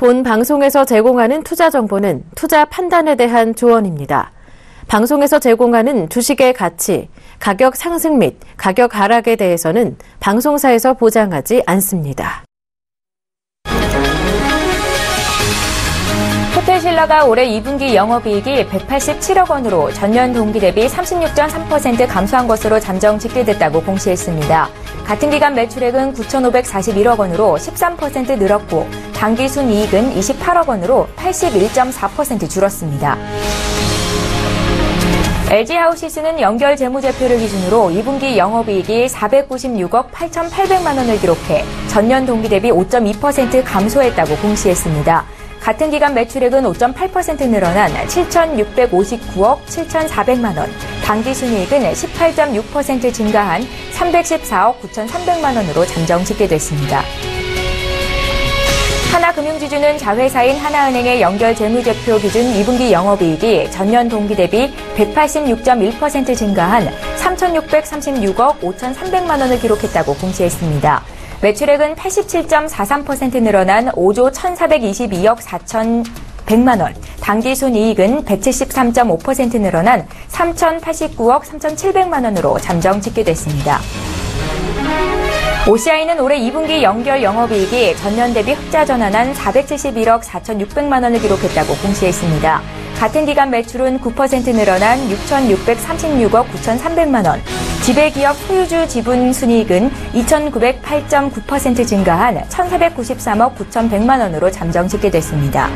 본 방송에서 제공하는 투자 정보는 투자 판단에 대한 조언입니다. 방송에서 제공하는 주식의 가치, 가격 상승 및 가격 하락에 대해서는 방송사에서 보장하지 않습니다. 호텔신라가 올해 2분기 영업이익이 187억 원으로 전년 동기 대비 36.3% 감소한 것으로 잠정 집계됐다고 공시했습니다. 같은 기간 매출액은 9,541억 원으로 13% 늘었고 당기순이익은 28억 원으로 81.4% 줄었습니다. LG하우시스는 연결 재무제표를 기준으로 2분기 영업이익이 496억 8,800만 원을 기록해 전년 동기 대비 5.2% 감소했다고 공시했습니다. 같은 기간 매출액은 5.8% 늘어난 7,659억 7,400만 원, 당기순이익은 18.6% 증가한 314억 9,300만 원으로 잠정 집계됐습니다. 하나금융지주는 자회사인 하나은행의 연결 재무제표 기준 2분기 영업이익이 전년 동기 대비 186.1% 증가한 3,636억 5,300만 원을 기록했다고 공시했습니다. 매출액은 87.43% 늘어난 5조 1,422억 4,100만 원, 당기순이익은 173.5% 늘어난 3,089억 3,700만 원으로 잠정 집계됐습니다. OCI는 올해 2분기 연결 영업이익이 전년 대비 흑자 전환한 471억 4,600만 원을 기록했다고 공시했습니다. 같은 기간 매출은 9% 늘어난 6,636억 9,300만 원, 지배기업 소유주 지분 순이익은 2,908.9% 증가한 1,493억 9,100만 원으로 잠정 집계됐습니다.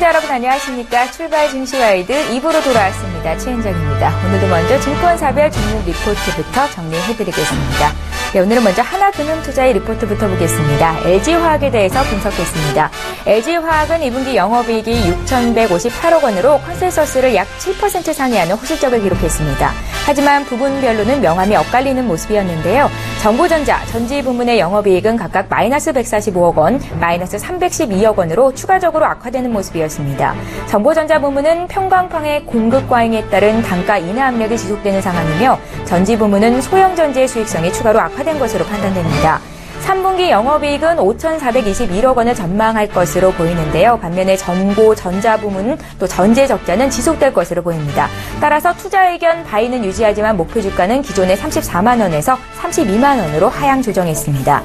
여러분 안녕하십니까. 출발 증시와이드 2부로 돌아왔습니다. 최은정입니다. 오늘도 먼저 증권사별 종목 리포트부터 정리해드리겠습니다. 네, 오늘은 먼저 하나금융투자의 리포트부터 보겠습니다. LG화학에 대해서 분석했습니다. LG화학은 2분기 영업이익이 6,158억 원으로 컨센서스를 약 7% 상회하는 호실적을 기록했습니다. 하지만 부분별로는 명암이 엇갈리는 모습이었는데요. 정보전자, 전지 부문의 영업이익은 각각 마이너스 145억 원, 마이너스 312억 원으로 추가적으로 악화되는 모습이었습니다. 정보전자 부문은 평광판의 공급 과잉에 따른 단가 인하 압력이 지속되는 상황이며 전지 부문은 소형전지의 수익성이 추가로 악화된 것으로 판단됩니다. 3분기 영업이익은 5,421억 원을 전망할 것으로 보이는데요. 반면에 정보, 전자 부문, 또 전재 적자는 지속될 것으로 보입니다. 따라서 투자 의견 바이는 유지하지만 목표 주가는 기존의 34만 원에서 32만 원으로 하향 조정했습니다.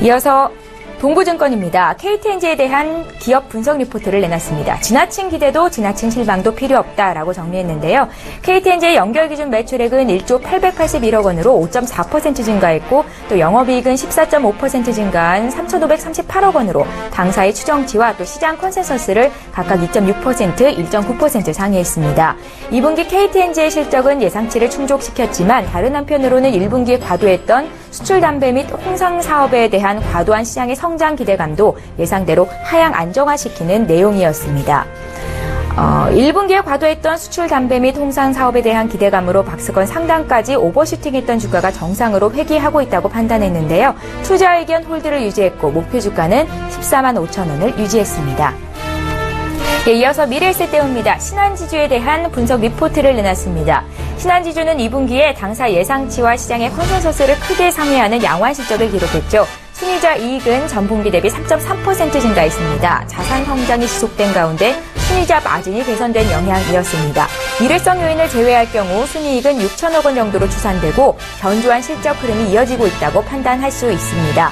이어서 동부증권입니다. KTNG에 대한 기업 분석 리포트를 내놨습니다. 지나친 기대도 지나친 실망도 필요 없다라고 정리했는데요. KTNG의 연결 기준 매출액은 1조 881억 원으로 5.4% 증가했고 또 영업이익은 14.5% 증가한 3,538억 원으로 당사의 추정치와 또 시장 컨센서스를 각각 2.6%, 1.9% 상회했습니다. 2분기 KTNG의 실적은 예상치를 충족시켰지만 다른 한편으로는 1분기에 과도했던 수출 담배 및 홍상 사업에 대한 과도한 시장의 성장 기대감도 예상대로 하향 안정화시키는 내용이었습니다. 1분기에 과도했던 수출 담배 및 홍상 사업에 대한 기대감으로 박스권 상단까지 오버슈팅했던 주가가 정상으로 회귀하고 있다고 판단했는데요. 투자 의견 홀드를 유지했고 목표 주가는 14만 5천 원을 유지했습니다. 네, 이어서 미래에셋대우입니다. 신한지주에 대한 분석 리포트를 내놨습니다. 신한지주는 2분기에 당사 예상치와 시장의 컨센서스를 크게 상회하는 양호한 실적을 기록했죠. 순이자 이익은 전분기 대비 3.3% 증가했습니다. 자산 성장이 지속된 가운데 순이자 마진이 개선된 영향이었습니다. 일회성 요인을 제외할 경우 순이익은 6천억 원 정도로 추산되고 견조한 실적 흐름이 이어지고 있다고 판단할 수 있습니다.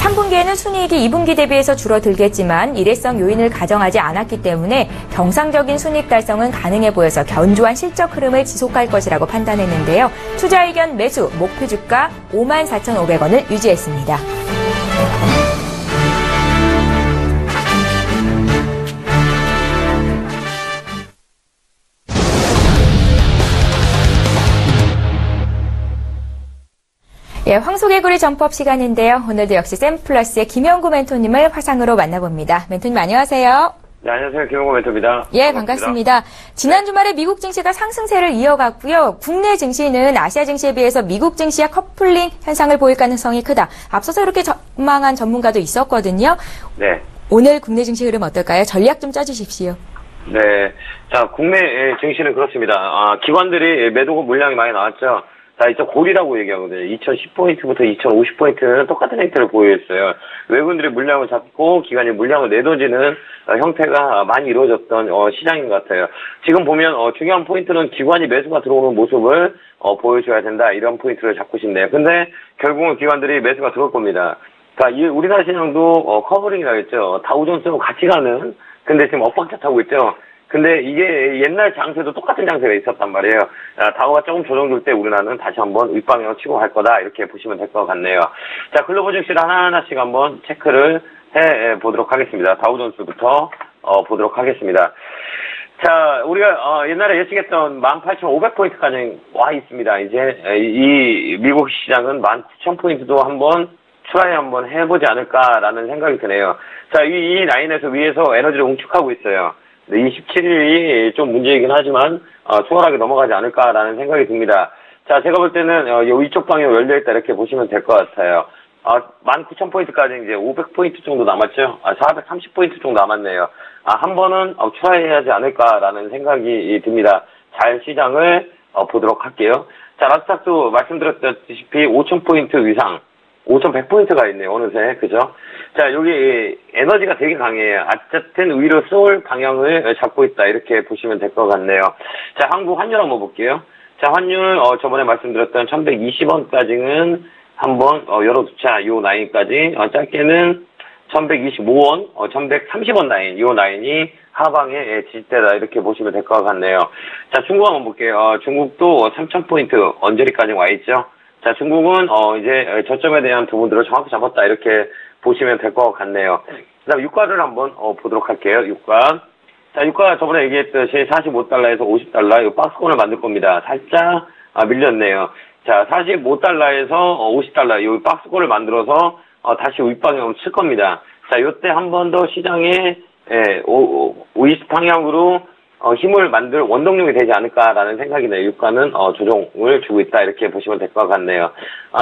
3분기에는 순이익이 2분기 대비해서 줄어들겠지만 일회성 요인을 가정하지 않았기 때문에 정상적인 순이익 달성은 가능해 보여서 견조한 실적 흐름을 지속할 것이라고 판단했는데요. 투자 의견 매수, 목표 주가 54,500원을 유지했습니다. 예, 황소개구리 점법 시간인데요. 오늘도 역시 샘플러스의 김영구 멘토님을 화상으로 만나봅니다. 멘토님 안녕하세요. 네, 안녕하세요. 김영구 멘토입니다. 예, 반갑습니다. 지난 주말에 미국 증시가 상승세를 이어갔고요. 국내 증시는 아시아 증시에 비해서 미국 증시와 커플링 현상을 보일 가능성이 크다. 앞서서 이렇게 전망한 전문가도 있었거든요. 네. 오늘 국내 증시 흐름 어떨까요? 전략 좀 짜주십시오. 네. 자, 국내 증시는 그렇습니다. 기관들이 매도 물량이 많이 나왔죠. 자, 이제 골이라고 얘기하거든요. 2010포인트부터 2050포인트는 똑같은 형태를 보여있어요. 외국인들이 물량을 잡고 기관이 물량을 내던지는 형태가 많이 이루어졌던 시장인 것 같아요. 지금 보면 중요한 포인트는 기관이 매수가 들어오는 모습을 보여줘야 된다. 이런 포인트를 잡고 싶네요. 근데 결국은 기관들이 매수가 들어올 겁니다. 자, 우리나라 시장도 커버링이라고 했죠. 다우존스하고 같이 가는, 근데 지금 엇박자 타고 있죠. 근데 이게 옛날 장세도 똑같은 장세가 있었단 말이에요. 다우가 조금 조정될 때 우리나라는 다시 한번 윗방향으로 치고 갈 거다. 이렇게 보시면 될 것 같네요. 자, 글로벌 증시를 하나하나씩 한번 체크를 해 보도록 하겠습니다. 다우존스부터 보도록 하겠습니다. 자, 우리가 옛날에 예측했던 18,500포인트까지 와 있습니다. 이제 이 미국 시장은 19,000포인트도 한번 트라이 한번 해보지 않을까라는 생각이 드네요. 자, 이 라인에서 위에서 에너지를 웅축하고 있어요. 27일이 좀 문제이긴 하지만 수월하게 넘어가지 않을까라는 생각이 듭니다. 자, 제가 볼 때는 이쪽 방향 열려있다 이렇게 보시면 될 것 같아요. 19,000포인트까지 이제 500포인트 정도 남았죠. 430포인트 정도 남았네요. 한 번은 트라이 해야지 않을까라는 생각이 듭니다. 잘 시장을 보도록 할게요. 자, 나스닥도 말씀드렸다시피 5,000포인트 위상 5,100포인트가 있네요, 어느새. 그죠? 자, 여기 에너지가 되게 강해요. 어쨌든 위로 쏠 방향을 잡고 있다. 이렇게 보시면 될 것 같네요. 자, 한국 환율 한번 볼게요. 자, 환율, 저번에 말씀드렸던 1,120원까지는 한번, 열어두자. 요 라인까지. 짧게는 1,125원, 1,130원 라인. 요 라인이 하방의 지지대다. 이렇게 보시면 될 것 같네요. 자, 중국 한번 볼게요. 중국도 3,000포인트 언저리까지 와 있죠. 자, 중국은, 이제, 저점에 대한 부분들을 정확히 잡았다. 이렇게 보시면 될 것 같네요. 그 다음, 유가를 한번, 보도록 할게요. 유가. 자, 유가 저번에 얘기했듯이 45달러에서 50달러, 이 박스권을 만들 겁니다. 살짝, 밀렸네요. 자, 45달러에서 50달러, 이 박스권을 만들어서, 다시 윗방향으로 칠 겁니다. 자, 요때 한 번 더 시장에, 우익 방향으로, 힘을 만들 원동력이 되지 않을까라는 생각이네요. 유가는 조정을 주고 있다 이렇게 보시면 될 것 같네요.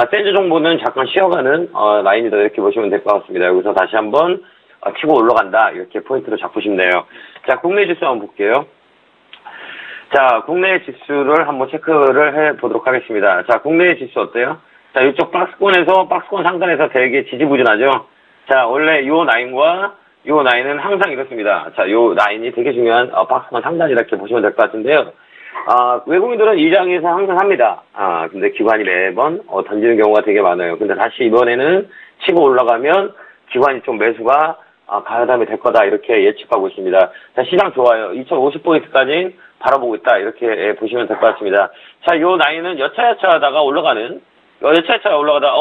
센즈 정보는 잠깐 쉬어가는 라인이다 이렇게 보시면 될 것 같습니다. 여기서 다시 한번 치고 올라간다 이렇게 포인트로 잡고 싶네요. 자, 국내 지수 한번 볼게요. 자, 국내 지수를 한번 체크를 해 보도록 하겠습니다. 자, 국내 지수 어때요? 자, 이쪽 박스권 상단에서 되게 지지부진하죠. 자, 원래 요 라인과 요 라인은 항상 이렇습니다. 자, 요 라인이 되게 중요한 박스권 상단 이렇게 보시면 될 것 같은데요. 외국인들은 이 장에서 항상 합니다. 근데 기관이 매번 던지는 경우가 되게 많아요. 근데 다시 이번에는 치고 올라가면 기관이 좀 매수가 가담이 될 거다 이렇게 예측하고 있습니다. 자, 시장 좋아요. 2,050포인트까지 바라보고 있다 이렇게 보시면 될 것 같습니다. 자, 요 라인은 여차여차 하다가 올라가는 여차여차 올라가다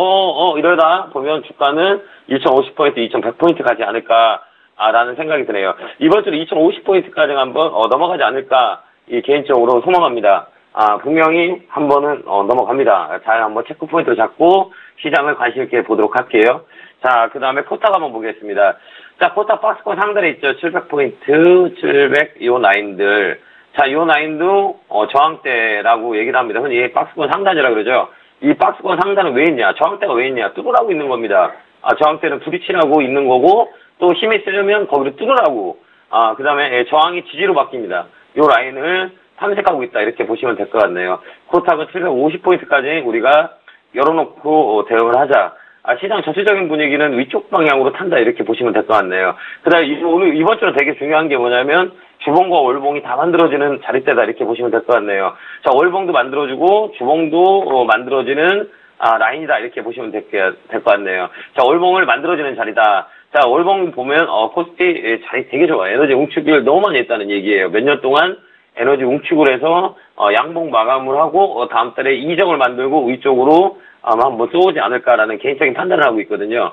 이러다 보면 주가는 2,050포인트, 2,100포인트 가지 않을까 라는 생각이 드네요. 이번 주로 2,050포인트까지 한번 넘어가지 않을까 개인적으로 소망합니다. 분명히 한 번은 넘어갑니다. 잘 한번 체크 포인트를 잡고 시장을 관심 있게 보도록 할게요. 자, 그 다음에 코타가 한번 보겠습니다. 자, 코타 박스권 상단에 있죠. 700포인트, 700 요 라인들. 자, 요 라인도 저항대라고 얘기를 합니다. 흔히 박스권 상단이라고 그러죠. 이 박스권 상단은 왜 있냐? 저항대가 왜 있냐? 뚫으라고 있는 겁니다. 저항대는 부딪히라고 있는 거고 또 힘이 세려면 거기를 뚫으라고. 그 다음에 저항이 지지로 바뀝니다. 요 라인을 탐색하고 있다 이렇게 보시면 될 것 같네요. 코타가 750포인트까지 우리가 열어놓고 대응을 하자. 시장 전체적인 분위기는 위쪽 방향으로 탄다 이렇게 보시면 될 것 같네요. 그 다음에 오늘 이번 주는 되게 중요한 게 뭐냐면 주봉과 월봉이 다 만들어지는 자릿대다 이렇게 보시면 될 것 같네요. 자, 월봉도 만들어지고 주봉도 만들어지는 라인이다 이렇게 보시면 될 것 같네요. 자, 월봉을 만들어지는 자리다. 자, 월봉 보면 코스피 자리 되게 좋아요. 에너지 웅축을 너무 많이 했다는 얘기예요. 몇 년 동안 에너지 웅축을 해서 양봉 마감을 하고 다음 달에 이적을 만들고 위쪽으로 아마 한번 쏘지 않을까라는 개인적인 판단을 하고 있거든요.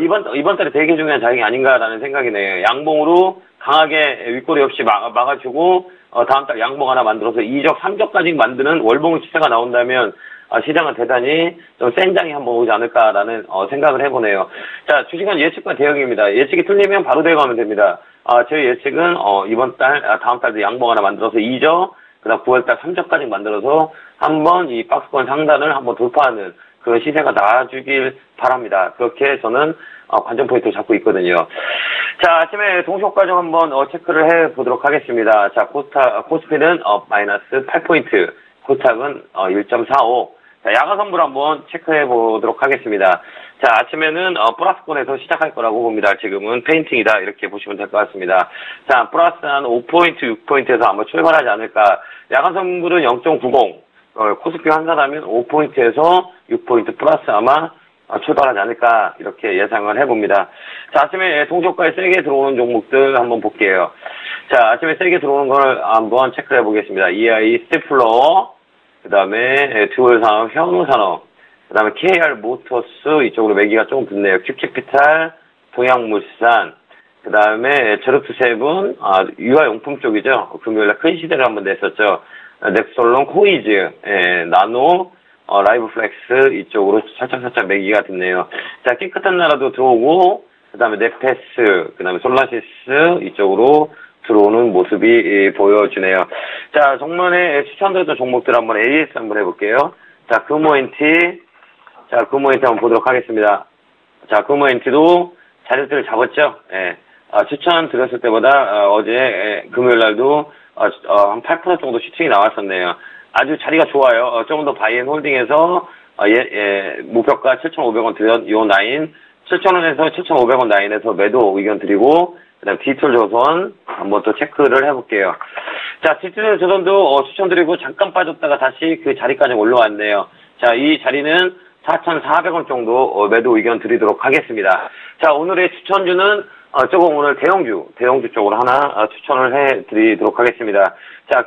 이번 달에 되게 중요한 자리가 아닌가라는 생각이네요. 양봉으로 강하게 윗꼬리 없이 막아주고 다음 달 양봉 하나 만들어서 2적, 3적까지 만드는 월봉 추세가 나온다면 시장은 대단히 좀 센 장이 한번 오지 않을까라는 생각을 해보네요. 자, 주식은 예측과 대응입니다. 예측이 틀리면 바로 대응하면 됩니다. 저희 예측은 이번 달, 다음 달도 양봉 하나 만들어서 2저, 그다음 9월달 3저까지 만들어서 한번 이 박스권 상단을 한번 돌파하는 그런 시세가 나와주길 바랍니다. 그렇게 저는 관전 포인트를 잡고 있거든요. 자, 아침에 동시효과 좀 한번 체크를 해보도록 하겠습니다. 자, 코스피는 마이너스 8포인트, 코스닥은 1.45. 자, 야간 선물 한번 체크해 보도록 하겠습니다. 자, 아침에는 플러스권에서 시작할 거라고 봅니다. 지금은 페인팅이다 이렇게 보시면 될 것 같습니다. 자, 플러스 한 5포인트, 6포인트에서 한번 출발하지 않을까. 야간 선물은 0.90. 코스피 환산하면 5포인트에서 6포인트 플러스 아마 출발하지 않을까 이렇게 예상을 해봅니다. 자, 아침에 동시효과에 세게 들어오는 종목들 한번 볼게요. 자, 아침에 세게 들어오는 걸 한번 체크를 해보겠습니다. EI 스테플러, 그 다음에 듀얼산업, 현우산업, 그 다음에 KR 모터스 이쪽으로 매기가 조금 붙네요. 큐캐피탈, 동양물산, 그 다음에 저력투세븐, 유아용품 쪽이죠. 금요일에 큰 시대를 한번 냈었죠. 넥솔론, 코이즈, 나노, 라이브플렉스 이쪽으로 살짝 매기가 됐네요. 자, 깨끗한 나라도 들어오고, 그 다음에 네페스, 그 다음에 솔라시스 이쪽으로 들어오는 모습이 보여주네요. 자, 정면에 추천드렸던 종목들 한번 AS 한번 해볼게요. 자, 금호엔티 한번 보도록 하겠습니다. 자, 금호엔티도 자리들을 잡았죠. 예. 추천 드렸을 때보다 어제 금요일 날도 한 8% 정도 슈팅이 나왔었네요. 아주 자리가 좋아요. 조금 더 바이앤 홀딩해서 목표가 7,500원 드린 요 라인 7,000원에서 7,500원 라인에서 매도 의견 드리고 그다음 디지털 조선 한번 또 체크를 해볼게요. 자, 디지털 조선도 추천드리고 잠깐 빠졌다가 다시 그 자리까지 올라왔네요. 자, 이 자리는 4,400원 정도 매도 의견 드리도록 하겠습니다. 자, 오늘의 추천주는 조금 오늘 대형주 쪽으로 하나 추천을 해드리도록 하겠습니다. 자,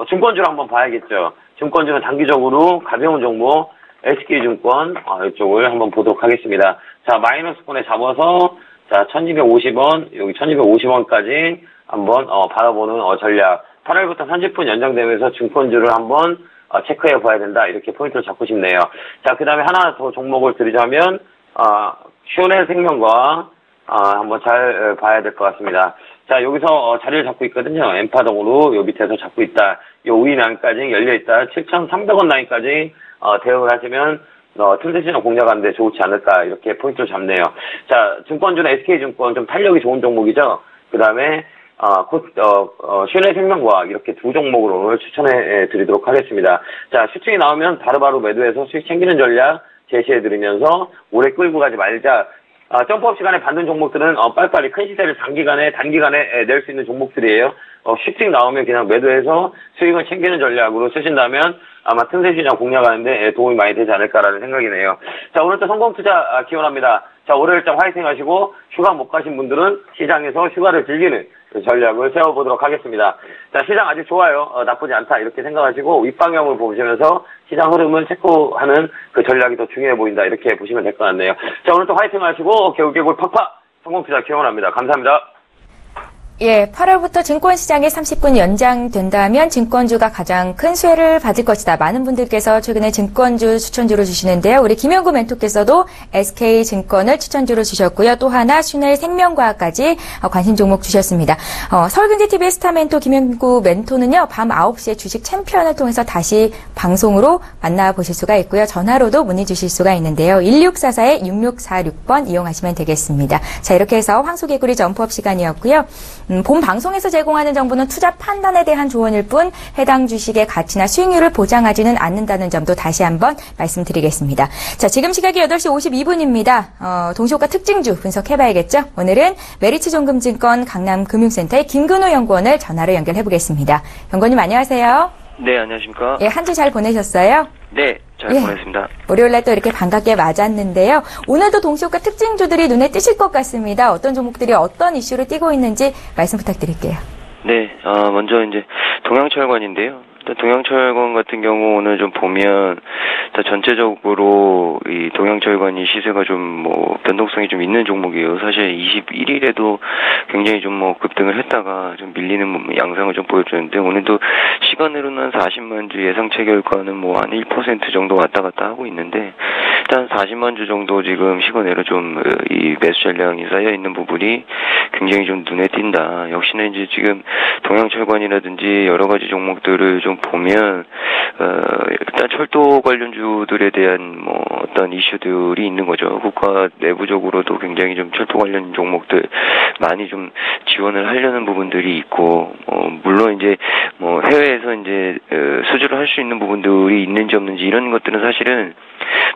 증권주를 한번 봐야겠죠. 증권주는 단기적으로 가벼운 종목, SK증권, 이쪽을 한번 보도록 하겠습니다. 자, 마이너스권에 잡아서, 자, 1250원, 여기 1250원까지 한번, 바라보는 전략. 8월부터 30분 연장되면서 증권주를 한번, 체크해 봐야 된다. 이렇게 포인트를 잡고 싶네요. 자, 그 다음에 하나 더 종목을 드리자면, 슈네 생명과, 한번 잘 봐야 될 것 같습니다. 자, 여기서 자리를 잡고 있거든요. 엠파동으로 요 밑에서 잡고 있다. 요 우위 라인까지 열려있다. 7,300원 라인까지 대응을 하시면 틈새시장 공략하는데 좋지 않을까 이렇게 포인트를 잡네요. 자, 증권주는 SK증권 좀 탄력이 좋은 종목이죠. 그 다음에 슈네 생명과학 이렇게 두 종목을 오늘 추천해 드리도록 하겠습니다. 자, 슈팅이 나오면 바로바로 매도해서 수익 챙기는 전략 제시해 드리면서 오래 끌고 가지 말자. 점프업 시간에 받는 종목들은 빨리빨리 큰 시세를 단기간에 낼 수 있는 종목들이에요. 슈팅 나오면 그냥 매도해서 수익을 챙기는 전략으로 쓰신다면 아마 틈새 시장 공략하는데 도움이 많이 되지 않을까라는 생각이네요. 자, 오늘 또 성공 투자 기원합니다. 자, 월요일장 화이팅 하시고 휴가 못 가신 분들은 시장에서 휴가를 즐기는 전략을 세워보도록 하겠습니다. 자, 시장 아직 좋아요. 나쁘지 않다. 이렇게 생각하시고 윗방향을 보시면서 시장 흐름을 체크하는 그 전략이 더 중요해 보인다. 이렇게 보시면 될 것 같네요. 자, 오늘 또 화이팅 하시고 개울개굴 팍팍 성공 투자 기원합니다. 감사합니다. 예, 8월부터 증권시장이 30분 연장된다면 증권주가 가장 큰 수혜를 받을 것이다. 많은 분들께서 최근에 증권주 추천주로 주시는데요. 우리 김영구 멘토께서도 SK증권을 추천주로 주셨고요. 또 하나 슈넬 생명과학까지 관심 종목 주셨습니다. 서울경제TV의 스타 멘토 김영구 멘토는요. 밤 9시에 주식 챔피언을 통해서 다시 방송으로 만나보실 수가 있고요. 전화로도 문의 주실 수가 있는데요. 1644-6646번 이용하시면 되겠습니다. 자, 이렇게 해서 황소개구리 점프업 시간이었고요. 본 방송에서 제공하는 정보는 투자 판단에 대한 조언일 뿐 해당 주식의 가치나 수익률을 보장하지는 않는다는 점도 다시 한번 말씀드리겠습니다. 자, 지금 시각이 8시 52분입니다. 동시효과 특징주 분석해봐야겠죠? 오늘은 메리츠존금증권 강남금융센터의 김근호 연구원을 전화로 연결해보겠습니다. 연구원님 안녕하세요. 네, 안녕하십니까? 예, 한 주 잘 보내셨어요? 네, 잘 보냈습니다. 월요일날 또 이렇게 반갑게 맞았는데요. 오늘도 동시효과 특징주들이 눈에 띄실 것 같습니다. 어떤 종목들이 어떤 이슈를 띄고 있는지 말씀 부탁드릴게요. 네, 먼저 이제 동양철관인데요. 일단 동양철권 같은 경우 오늘 좀 보면 일단 전체적으로 이 동양철권이 시세가 좀 뭐 변동성이 좀 있는 종목이에요. 사실 21일에도 굉장히 좀 뭐 급등을 했다가 좀 밀리는 양상을 좀 보여주는데 오늘도 시간으로는 한 40만 주 예상치 결과는 뭐 한 1% 정도 왔다 갔다 하고 있는데 일단 40만 주 정도 지금 시간으로 좀 이 매수 전량이 쌓여 있는 부분이 굉장히 좀 눈에 띈다. 역시나 이제 지금 동양철권이라든지 여러 가지 종목들을 좀 보면 일단 철도 관련주들에 대한 뭐 어떤 이슈들이 있는 거죠. 국가 내부적으로도 굉장히 좀 철도 관련 종목들 많이 좀 지원을 하려는 부분들이 있고 물론 이제 뭐 해외에서 이제 수주를 할 수 있는 부분들이 있는지 없는지 이런 것들은 사실은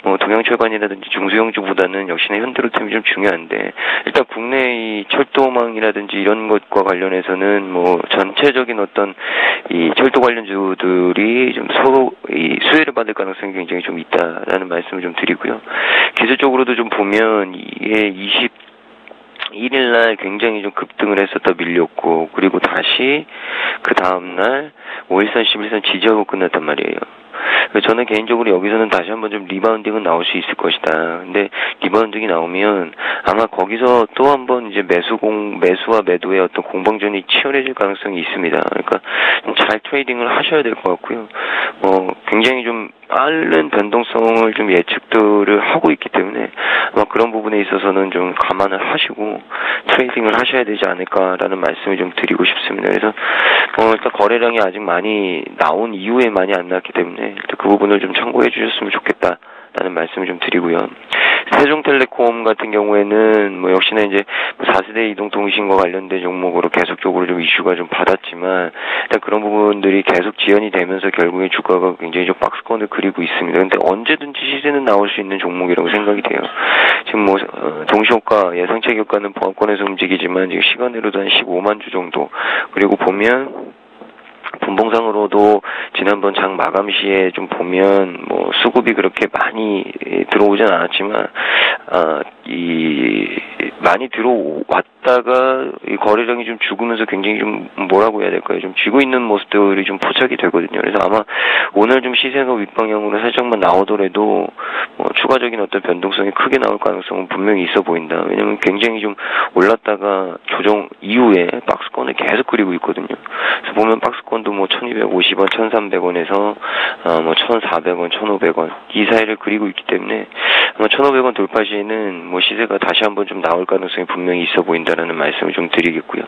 뭐 동양철관이라든지 중소형주보다는 역시나 현대로템이 좀 중요한데 일단 국내의 철도망이라든지 이런 것과 관련해서는 뭐 전체적인 어떤 이 철도 관련주들이 좀 서로 이 수혜를 받을 가능성이 굉장히 좀 있다라는 말씀을 좀 드리고요. 기술적으로도 좀 보면 이게 21일날 굉장히 좀 급등을 했었다 밀렸고 그리고 다시 그 다음날 5일선 11선 지지하고 끝났단 말이에요. 저는 개인적으로 여기서는 다시 한번 좀 리바운딩은 나올 수 있을 것이다. 근데 리바운딩이 나오면 아마 거기서 또 한번 이제 매수와 매도의 어떤 공방전이 치열해질 가능성이 있습니다. 그러니까 좀 잘 트레이딩을 하셔야 될 것 같고요. 굉장히 좀 빠른 변동성을 좀 예측들을 하고 있기 때문에 아마 그런 부분에 있어서는 좀 감안을 하시고 트레이딩을 하셔야 되지 않을까라는 말씀을 좀 드리고 싶습니다. 그래서 일단 거래량이 아직 많이 나온 이후에 많이 안 나왔기 때문에 일단 그 부분을 좀 참고해 주셨으면 좋겠다라는 말씀을 좀 드리고요. 세종텔레콤 같은 경우에는 뭐 역시나 이제 4세대 이동통신과 관련된 종목으로 계속적으로 좀 이슈가 좀 받았지만 일단 그런 부분들이 계속 지연이 되면서 결국에 주가가 굉장히 좀 박스권을 그리고 있습니다. 근데 언제든지 시세는 나올 수 있는 종목이라고 생각이 돼요. 지금 뭐 동시효과 예상치 효과는 보합권에서 움직이지만 지금 시간으로도 한 15만 주 정도 그리고 보면 분봉상으로도 지난번 장 마감 시에 좀 보면 뭐 수급이 그렇게 많이 들어오진 않았지만 많이 들어왔다가 이 거래량이 좀 죽으면서 굉장히 좀 뭐라고 해야 될까요? 좀 쥐고 있는 모습들이 좀 포착이 되거든요. 그래서 아마 오늘 좀 시세가 윗방향으로 살짝만 나오더라도 추가적인 어떤 변동성이 크게 나올 가능성은 분명히 있어 보인다. 왜냐면 굉장히 좀 올랐다가 조정 이후에 박스권을 계속 그리고 있거든요. 그래서 보면 박스권도 뭐 1250원, 1300원에서 뭐 1400원, 1500원 이 사이를 그리고 있기 때문에 아마 1500원 돌파 시에는 뭐 시세가 다시 한번 좀 나올 가능성이 분명히 있어 보인다라는 말씀을 좀 드리겠고요.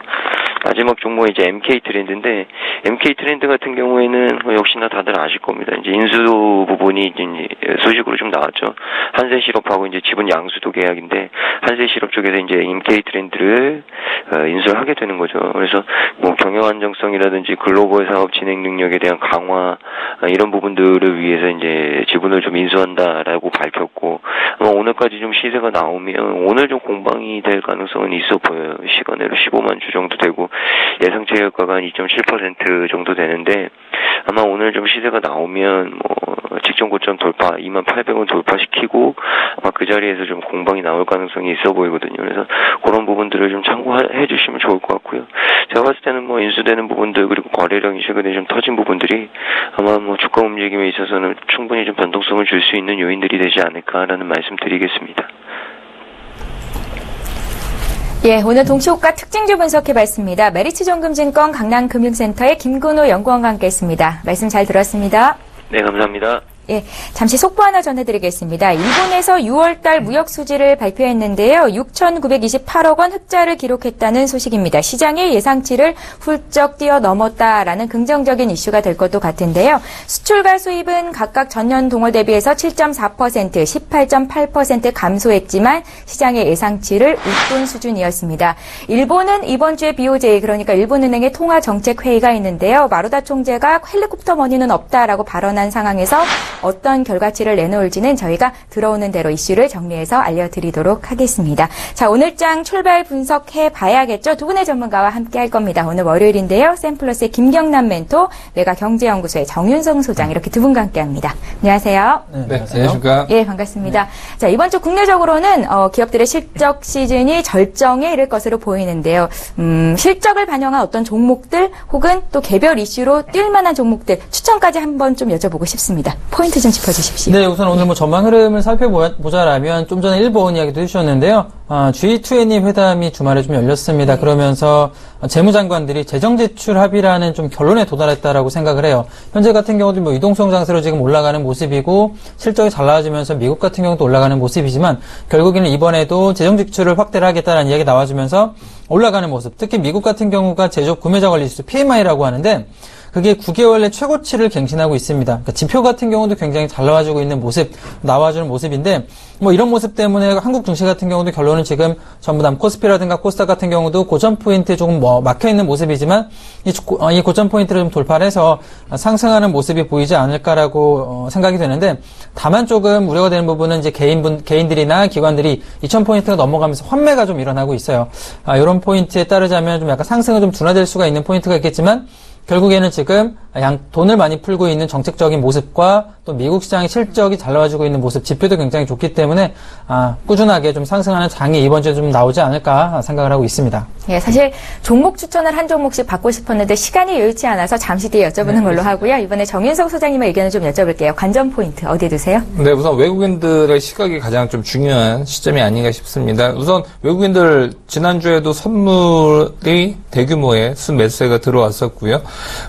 마지막 종목은 이제 MK 트렌드인데 MK 트렌드 같은 경우에는 뭐 역시나 다들 아실 겁니다. 이제 인수 부분이 이제 소식으로 좀 나왔죠. 한세실업하고 이제 지분 양수도 계약인데 한세실업 쪽에서 이제 MK 트렌드를 인수를 하게 되는 거죠. 그래서 뭐 경영 안정성이라든지 글로벌 사업 진행 능력에 대한 강화 이런 부분들을 위해서 이제 지분을 좀 인수한다라고 밝혔고 오늘까지 좀 시세가 나오면 오늘 좀 공방이 될 가능성은 있어 보여요. 시간으로 15만 주 정도 되고 예상치 효과가 한 2.7% 정도 되는데 아마 오늘 좀 시세가 나오면 뭐 직전 고점 돌파 28,000원 돌파시키고 아마 그 자리에서 좀 공방이 나올 가능성이 있어 보이거든요. 그래서 그런 부분들을 좀 참고해 주시면 좋을 것 같고요. 제가 봤을 때는 뭐 인수되는 부분들 그리고 거래량이 최근에 좀 터진 부분들이 아마 뭐 주가 움직임에 있어서는 충분히 좀 변동성을 줄 수 있는 요인들이 되지 않을까라는 말씀 드리겠습니다. 예, 오늘 동시호가 특징주 분석해봤습니다. 메리츠정금증권 강남금융센터의 김근호 연구원과 함께했습니다. 말씀 잘 들었습니다. 네, 감사합니다. 예, 잠시 속보 하나 전해드리겠습니다. 일본에서 6월달 무역 수지를 발표했는데요. 6,928억 원 흑자를 기록했다는 소식입니다. 시장의 예상치를 훌쩍 뛰어넘었다라는 긍정적인 이슈가 될 것도 같은데요. 수출과 수입은 각각 전년 동월 대비해서 7.4%, 18.8% 감소했지만 시장의 예상치를 웃돈 수준이었습니다. 일본은 이번 주에 BOJ, 그러니까 일본은행의 통화정책회의가 있는데요. 마루다 총재가 헬리콥터 머니는 없다라고 발언한 상황에서 어떤 결과치를 내놓을지는 저희가 들어오는 대로 이슈를 정리해서 알려드리도록 하겠습니다. 자, 오늘 장 출발 분석해 봐야겠죠. 두 분의 전문가와 함께 할 겁니다. 오늘 월요일인데요. 샘플러스의 김경남 멘토, 외과경제연구소의 정윤성 소장 이렇게 두 분과 함께합니다. 안녕하세요. 네, 안녕하십니까. 예, 반갑습니다. 네. 자, 이번 주 국내적으로는 기업들의 실적 시즌이 절정에 이를 것으로 보이는데요. 실적을 반영한 어떤 종목들 혹은 또 개별 이슈로 뛸 만한 종목들 추천까지 한번 좀 여쭤보고 싶습니다. 포인트 좀 짚어주십시오. 네, 우선 오늘 전망 흐름을 살펴보자라면 좀 전에 일본 이야기도 해주셨는데요. G20 회담이 주말에 좀 열렸습니다. 네. 그러면서 재무장관들이 재정지출 합의라는 좀 결론에 도달했다라고 생각을 해요. 현재 같은 경우도 뭐 유동성 장세로 지금 올라가는 모습이고 실적이 잘 나와지면서 미국 같은 경우도 올라가는 모습이지만 결국에는 이번에도 재정지출을 확대를 하겠다라는 이야기 나와주면서 올라가는 모습. 특히 미국 같은 경우가 제조업 구매자 관리지수 PMI라고 하는데 그게 9개월 내 최고치를 갱신하고 있습니다. 그러니까 지표 같은 경우도 굉장히 잘 나와주고 있는 모습, 나와주는 모습인데, 뭐 이런 모습 때문에 한국 증시 같은 경우도 결론은 지금 전부 다 코스피라든가 코스닥 같은 경우도 고점 포인트에 조금 막혀있는 모습이지만, 이 고점 포인트를 좀 돌파를 해서 상승하는 모습이 보이지 않을까라고 생각이 되는데, 다만 조금 우려가 되는 부분은 이제 개인들이나 기관들이 2000포인트가 넘어가면서 환매가 좀 일어나고 있어요. 이런 포인트에 따르자면 좀 약간 상승은 좀 둔화될 수가 있는 포인트가 있겠지만, 결국에는 지금 돈을 많이 풀고 있는 정책적인 모습과 또 미국 시장의 실적이 잘 나와주고 있는 모습, 지표도 굉장히 좋기 때문에 꾸준하게 좀 상승하는 장이 이번 주에 좀 나오지 않을까 생각을 하고 있습니다. 예, 사실 종목 추천을 한 종목씩 받고 싶었는데 시간이 여의치 않아서 잠시 뒤에 여쭤보는 걸로 하고요. 이번에 정윤석 소장님의 의견을 좀 여쭤볼게요. 관전 포인트 어디에 두세요? 네, 우선 외국인들의 시각이 가장 좀 중요한 시점이 아닌가 싶습니다. 우선 외국인들 지난주에도 선물이 대규모의 순매수세가 들어왔었고요.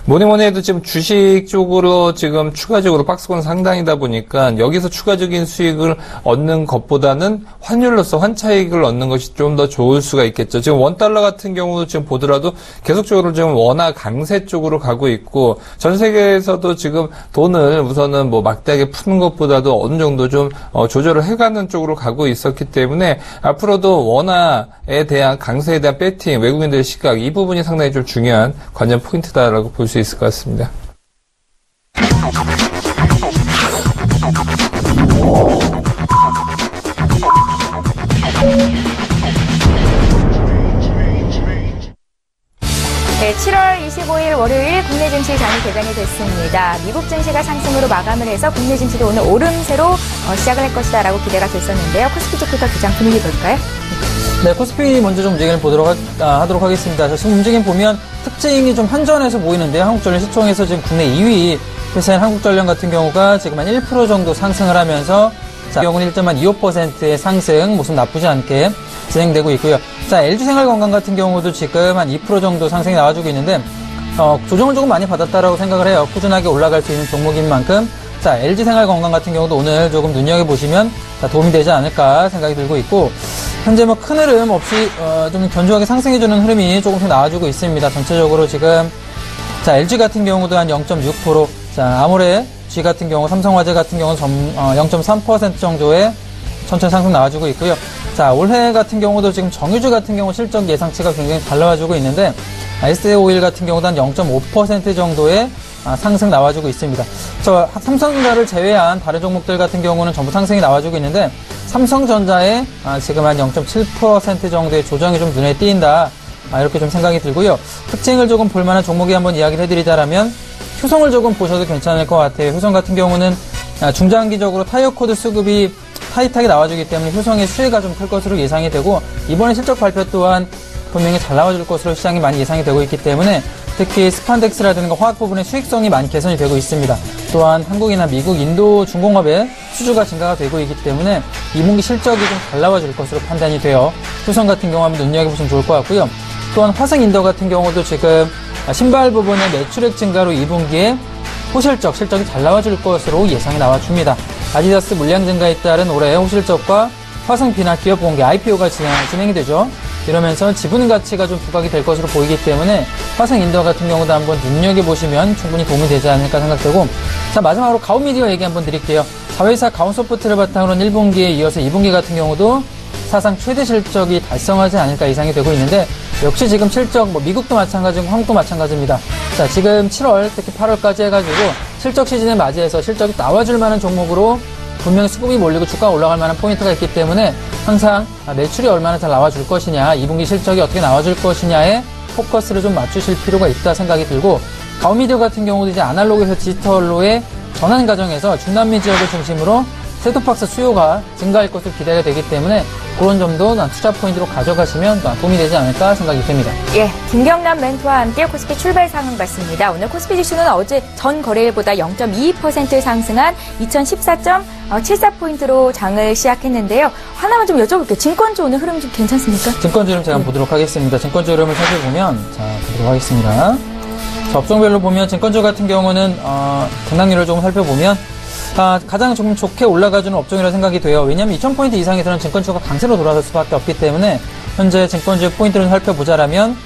뭐니 해도 지금 주식 쪽으로 지금 추가적으로 박스권 상당이다 보니까 여기서 추가적인 수익을 얻는 것보다는 환율로서 환차익을 얻는 것이 좀 더 좋을 수가 있겠죠. 지금 원달러 같은 경우도 지금 보더라도 계속적으로 지금 원화 강세 쪽으로 가고 있고 전 세계에서도 지금 돈을 우선은 뭐 막대하게 푸는 것보다도 어느 정도 좀 조절을 해가는 쪽으로 가고 있었기 때문에 앞으로도 원화에 대한 강세에 대한 배팅, 외국인들의 시각 이 부분이 상당히 좀 중요한 관전 포인트다라고 볼 수 있을 것 같습니다. 네, 7월 25일 월요일 국내 증시 장이 개장이 됐습니다. 미국 증시가 상승으로 마감을 해서 국내 증시도 오늘 오름세로 시작을 할 것이다라고 기대가 됐었는데요. 코스피 쪽부터 기장 분위기 볼까요? 네, 코스피 먼저 좀 얘기를 하도록 하겠습니다. 지금 움직임 보면 특징이 좀 한전에서 보이는데요. 한국전력 시총에서 지금 국내 2위 회사인 한국전력 같은 경우가 지금 한 1% 정도 상승을 하면서 자, 경우는 1.25%의 상승, 모습 나쁘지 않게 진행되고 있고요. 자, LG생활건강 같은 경우도 지금 한 2% 정도 상승이 나와주고 있는데, 조정을 조금 많이 받았다라고 생각을 해요. 꾸준하게 올라갈 수 있는 종목인 만큼. 자, LG생활건강 같은 경우도 오늘 조금 눈여겨보시면 도움이 되지 않을까 생각이 들고 있고, 현재 뭐 큰 흐름 없이, 좀 견조하게 상승해주는 흐름이 조금씩 나와주고 있습니다. 전체적으로 지금, 자, LG 같은 경우도 한 0.6%, 자, 아모레 G 같은 경우, 삼성화재 같은 경우는 0.3% 정도의 천천히 상승 나와주고 있고요. 자, 올해 같은 경우도 지금 정유주 같은 경우 실적 예상치가 굉장히 잘 나와주고 있는데, SA오일 같은 경우도 한 0.5% 정도의 상승 나와주고 있습니다. 삼성전자를 제외한 다른 종목들 같은 경우는 전부 상승이 나와주고 있는데, 삼성전자에 지금 한 0.7% 정도의 조정이 좀 눈에 띄인다. 이렇게 좀 생각이 들고요. 특징을 조금 볼만한 종목이 한번 이야기를 해드리자라면, 효성을 조금 보셔도 괜찮을 것 같아요. 효성 같은 경우는 중장기적으로 타이어 코드 수급이 타이트하게 나와주기 때문에 효성의 수혜가 좀 클 것으로 예상이 되고 이번에 실적 발표 또한 분명히 잘 나와줄 것으로 시장이 많이 예상이 되고 있기 때문에 특히 스판덱스라든가 화학 부분의 수익성이 많이 개선이 되고 있습니다. 또한 한국이나 미국, 인도 중공업의 수주가 증가가 되고 있기 때문에 2분기 실적이 좀 잘 나와줄 것으로 판단이 돼요. 효성 같은 경우 한번 눈여겨보시면 좋을 것 같고요. 또한 화성인더 같은 경우도 지금 신발 부분의 매출액 증가로 2분기에 실적이 잘 나와줄 것으로 예상이 나와줍니다. 아디다스 물량 증가에 따른 올해 호실적과 화성 비나 기업 공개 IPO가 진행이 되죠. 이러면서 지분 가치가 좀 부각이 될 것으로 보이기 때문에 화성인더 같은 경우도 한번 눈여겨보시면 충분히 도움이 되지 않을까 생각되고, 자, 마지막으로 가온미디어 얘기 한번 드릴게요. 자회사 가온소프트를 바탕으로 1분기에 이어서 2분기 같은 경우도 사상 최대 실적이 달성하지 않을까 예상이 되고 있는데, 역시 지금 실적 미국도 마찬가지고 한국도 마찬가지입니다. 자, 지금 7월 특히 8월까지 해가지고 실적 시즌을 맞이해서 실적이 나와줄 만한 종목으로 분명히 수급이 몰리고 주가가 올라갈 만한 포인트가 있기 때문에 항상 매출이 얼마나 잘 나와줄 것이냐, 2분기 실적이 어떻게 나와줄 것이냐에 포커스를 좀 맞추실 필요가 있다 생각이 들고, 가오미디어 같은 경우도 이제 아날로그에서 디지털로의 전환 과정에서 중남미 지역을 중심으로 셋톱박스 수요가 증가할 것으로 기대가 되기 때문에 그런 점도 투자 포인트로 가져가시면 도움이 되지 않을까 생각이 듭니다. 예, 김경남 멘토와 함께 코스피 출발 상황 봤습니다. 오늘 코스피 지수는 어제 전 거래일보다 0.22% 상승한 2014.74포인트로 장을 시작했는데요. 하나만 좀 여쭤볼게요. 증권주 오늘 흐름 좀 괜찮습니까? 증권주 흐름 제가 한번 보도록 하겠습니다. 증권주 흐름을 살펴보면, 보도록 하겠습니다. 업종별로 보면 증권주 같은 경우는 등락률을 조금 살펴보면 가장 조금 좋게 올라가주는 업종이라고 생각이 돼요. 왜냐하면 2000포인트 이상에서는 증권주가 강세로 돌아설 수밖에 없기 때문에 현재 증권주의 포인트를 살펴보자라면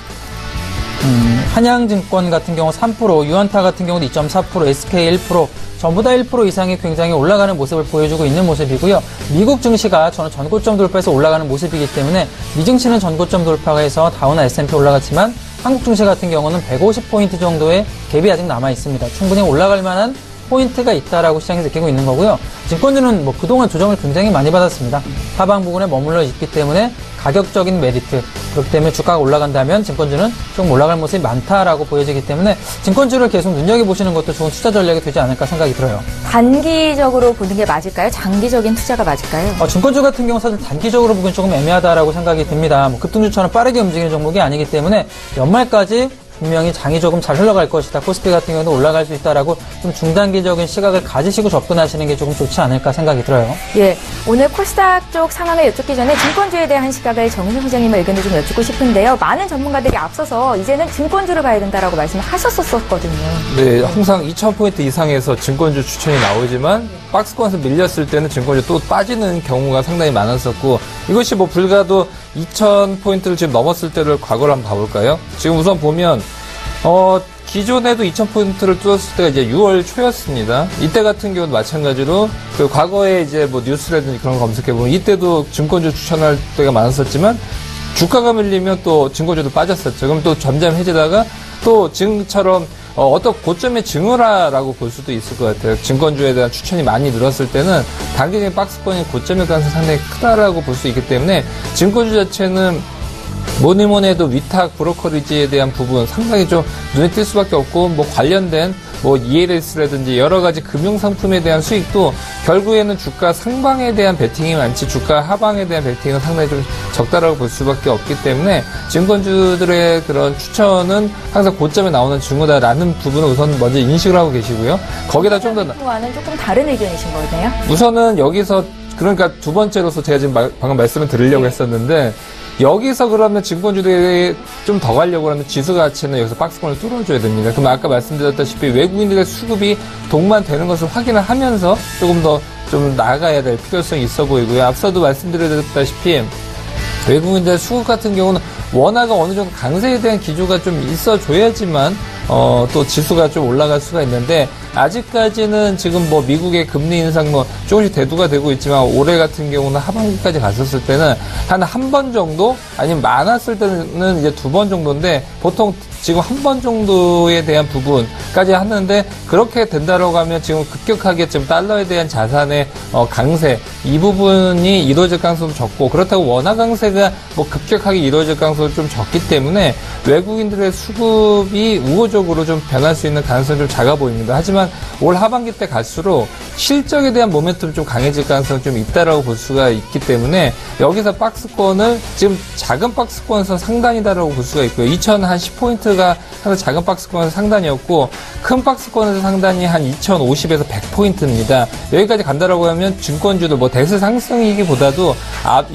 한양증권 같은 경우 3%, 유한타 같은 경우도 2.4%, SK 1%, 전부 다 1% 이상이 굉장히 올라가는 모습을 보여주고 있는 모습이고요. 미국 증시가 저는 전고점 돌파해서 올라가는 모습이기 때문에 미증시는 전고점 돌파해서 다우나 S&P 올라갔지만 한국 증시 같은 경우는 150포인트 정도의 갭이 아직 남아 있습니다. 충분히 올라갈 만한 포인트가 있다라고 시장에서 느끼고 있는 거고요. 증권주는 그동안 조정을 굉장히 많이 받았습니다. 하방 부분에 머물러 있기 때문에 가격적인 메리트, 그렇기 때문에 주가가 올라간다면 증권주는 좀 올라갈 모습이 많다라고 보여지기 때문에 증권주를 계속 눈여겨보시는 것도 좋은 투자 전략이 되지 않을까 생각이 들어요. 단기적으로 보는 게 맞을까요? 장기적인 투자가 맞을까요? 증권주 같은 경우 사실 단기적으로 보기엔 조금 애매하다라고 생각이 듭니다. 급등주처럼 빠르게 움직이는 종목이 아니기 때문에 연말까지 분명히 장이 조금 잘 흘러갈 것이다. 코스피 같은 경우도 올라갈 수 있다라고 좀 중단기적인 시각을 가지시고 접근하시는 게 조금 좋지 않을까 생각이 들어요. 예, 오늘 코스닥 쪽 상황을 여쭙기 전에 증권주에 대한 시각을 정윤석 소장님의 의견을 좀 여쭙고 싶은데요. 많은 전문가들이 앞서서 이제는 증권주를 봐야 된다라고 말씀을 하셨었거든요. 네, 항상 2000포인트 이상에서 증권주 추천이 나오지만 박스권에서 밀렸을 때는 증권주 또 빠지는 경우가 상당히 많았었고, 이것이 불가도 2000포인트를 지금 넘었을 때를 과거로 한번 봐볼까요? 지금 우선 보면 기존에도 2000포인트를 뚫었을 때가 이제 6월 초였습니다. 이때 같은 경우도 마찬가지로 과거에 이제 뉴스라든지 그런 거 검색해보면 이때도 증권주 추천할 때가 많았었지만 주가가 밀리면 또 증권주도 빠졌었죠. 그럼 또 잠잠 해지다가 또 지금처럼 어떤 고점에 증을하라고 볼 수도 있을 것 같아요. 증권주에 대한 추천이 많이 늘었을 때는 단기적인 박스권이 고점일 가능성이 상당히 크다라고 볼 수 있기 때문에 증권주 자체는 뭐니 해도 위탁 브로커리지에 대한 부분 상당히 좀 눈에 띌 수밖에 없고, 관련된 ELS라든지 여러 가지 금융상품에 대한 수익도 결국에는 주가 상방에 대한 베팅이 많지 주가 하방에 대한 베팅은 상당히 좀 적다라고 볼 수밖에 없기 때문에 증권주들의 그런 추천은 항상 고점에 나오는 증후다라는 부분을 우선 먼저 인식을 하고 계시고요. 거기다 좀 더 와는 조금 다른 의견이신 거네요. 우선은 여기서 그러니까 두 번째로서 제가 지금 방금 말씀을 드리려고 했었는데, 여기서 그러면 증권주들에 좀 더 가려고 하면 지수 가치는 여기서 박스권을 뚫어줘야 됩니다. 그럼 아까 말씀드렸다시피 외국인들의 수급이 동반되는 것을 확인을 하면서 조금 더 좀 나아가야 될 필요성이 있어 보이고요. 앞서도 말씀드렸다시피 외국인들의 수급 같은 경우는 원화가 어느 정도 강세에 대한 기조가 좀 있어줘야지만 또 지수가 좀 올라갈 수가 있는데, 아직까지는 지금 미국의 금리 인상 조금씩 대두가 되고 있지만 올해 같은 경우는 하반기까지 갔었을 때는 한 번 정도, 아니면 많았을 때는 이제 2번 정도인데, 보통 지금 한 번 정도에 대한 부분까지 하는데, 그렇게 된다라고 하면 지금 급격하게 지금 달러에 대한 자산의 강세, 이 부분이 이루어질 가능성도 적고, 그렇다고 원화 강세가 급격하게 이루어질 가능성도 좀 적기 때문에 외국인들의 수급이 우호적으로 좀 변할 수 있는 가능성이 좀 작아 보입니다. 하지만 올 하반기 때 갈수록 실적에 대한 모멘텀이 좀 강해질 가능성이 좀 있다라고 볼 수가 있기 때문에 여기서 박스권을 지금 작은 박스권에서 상단이다라고 볼 수가 있고요. 2010포인트가 항상 작은 박스권에서 상단이었고, 큰 박스권에서 상단이 한 2050에서 100포인트입니다. 여기까지 간다라고 하면 증권주도 대세 상승이기보다도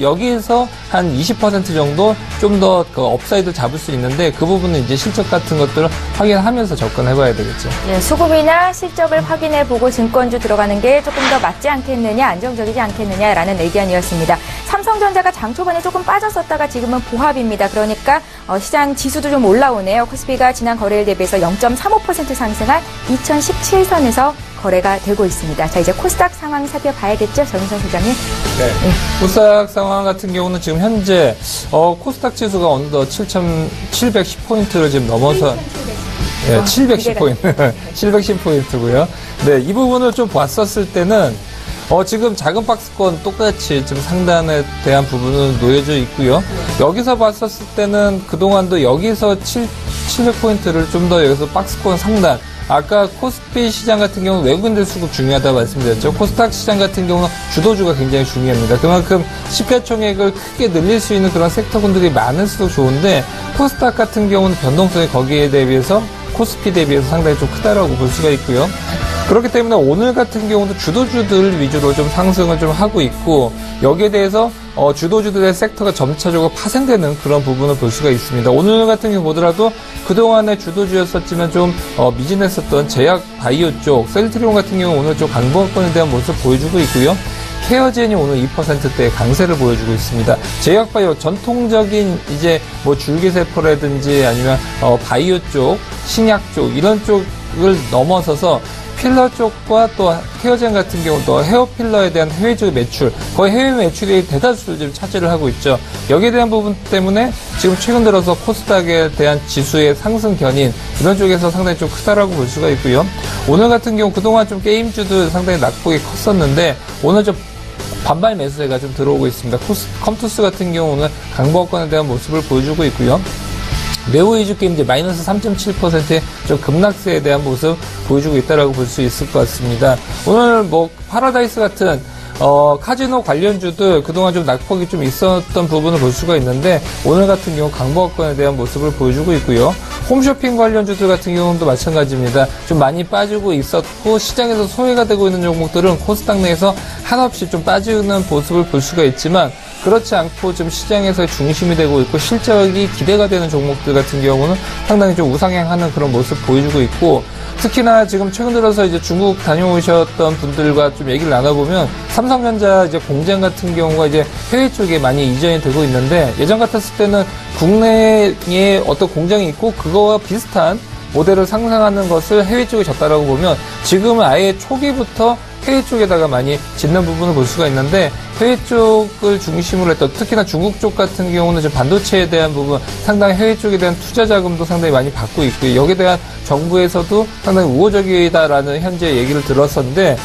여기에서 한 20% 정도 좀 더 업사이드 잡을 수 있는데, 그 부분은 이제 실적 같은 것들을 확인하면서 접근해봐야 되겠죠. 네, 수급이나 실적을 확인해보고 증권주 들어가는 게 조금 더 맞지 않겠느냐, 안정적이지 않겠느냐라는 의견이었습니다. 삼성전자가 장 초반에 조금 빠졌었다가 지금은 보합입니다. 그러니까 시장 지수도 좀 올라오네요. 코스피가 지난 거래일 대비해서 0.35% 상승한 2017선에서 거래가 되고 있습니다. 자, 이제 코스닥 상황 살펴봐야겠죠, 정윤석 소장님? 네. 코스닥 상황 같은 경우는 지금 현재 코스닥 지수가 어느덧 7,710포인트를 지금 넘어서 710포인트. 710포인트고요. 네, 이 부분을 좀 봤었을 때는 지금 작은 박스권 똑같이 지금 상단에 대한 부분은 놓여져 있고요. 여기서 봤었을 때는 그동안도 여기서 700포인트를 좀 더 여기서 박스권 상단, 아까 코스피 시장 같은 경우는 외국인들 수급 중요하다고 말씀드렸죠. 코스닥 시장 같은 경우는 주도주가 굉장히 중요합니다. 그만큼 시가총액을 크게 늘릴 수 있는 그런 섹터군들이 많을수록 좋은데, 코스닥 같은 경우는 변동성이 거기에 대비해서 코스피 대비해서 상당히 좀 크다라고 볼 수가 있고요. 그렇기 때문에 오늘 같은 경우도 주도주들 위주로 좀 상승을 좀 하고 있고, 여기에 대해서 주도주들의 섹터가 점차적으로 파생되는 그런 부분을 볼 수가 있습니다. 오늘 같은 경우 보더라도 그동안의 주도주였었지만 좀 미진했었던 제약 바이오 쪽, 셀트리온 같은 경우 오늘 좀 강보권에 대한 모습을 보여주고 있고요. 케어젠이 오늘 2%대의 강세를 보여주고 있습니다. 제약바이오 전통적인 이제 뭐 줄기세포라든지 아니면 바이오 쪽, 신약 쪽 이런 쪽을 넘어서서 필러 쪽과 또 케어젠 같은 경우 또 헤어 필러에 대한 해외적 매출, 거의 해외 매출이 대다수를 지금 차지를 하고 있죠. 여기에 대한 부분 때문에 지금 최근 들어서 코스닥에 대한 지수의 상승 견인 이런 쪽에서 상당히 좀 크다라고 볼 수가 있고요. 오늘 같은 경우 그동안 좀 게임주도 상당히 낙폭이 컸었는데 오늘 좀 반발 매수세가 좀 들어오고 있습니다. 컴투스 같은 경우 오늘 강보권에 대한 모습을 보여주고 있고요. 네오 위주 게임즈 마이너스 3.7%의 좀 급락세에 대한 모습 보여주고 있다라고 볼 수 있을 것 같습니다. 오늘 뭐 파라다이스 같은 카지노 관련주들 그동안 좀 낙폭이 좀 있었던 부분을 볼 수가 있는데 오늘 같은 경우 강보권에 대한 모습을 보여주고 있고요. 홈쇼핑 관련주들 같은 경우도 마찬가지입니다. 좀 많이 빠지고 있었고 시장에서 소외가 되고 있는 종목들은 코스닥 내에서 한없이 좀 빠지는 모습을 볼 수가 있지만 그렇지 않고 좀 시장에서 중심이 되고 있고 실적이 기대가 되는 종목들 같은 경우는 상당히 좀 우상향하는 그런 모습 보여주고 있고 특히나 지금 최근 들어서 이제 중국 다녀오셨던 분들과 좀 얘기를 나눠보면 삼성전자 이제 공장 같은 경우가 이제 해외 쪽에 많이 이전이 되고 있는데 예전 같았을 때는 국내에 어떤 공장이 있고 그거와 비슷한 모델을 상상하는 것을 해외 쪽에 졌다라고 보면 지금은 아예 초기부터 해외 쪽에다가 많이 짓는 부분을 볼 수가 있는데 해외 쪽을 중심으로 했던 특히나 중국 쪽 같은 경우는 지금 반도체에 대한 부분 상당히 해외 쪽에 대한 투자 자금도 상당히 많이 받고 있고요. 여기에 대한 정부에서도 상당히 우호적이다라는 현재 얘기를 들었었는데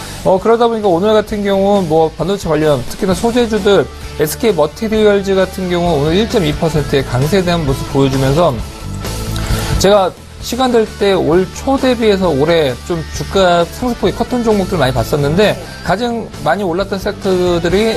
그러다 보니까 오늘 같은 경우 뭐 반도체 관련 특히나 소재주들 SK 머티리얼즈 같은 경우 오늘 1.2%의 강세에 대한 모습 보여주면서 제가 시간 될 때 올 초 대비해서 올해 좀 주가 상승폭이 컸던 종목들 많이 봤었는데 가장 많이 올랐던 섹터들이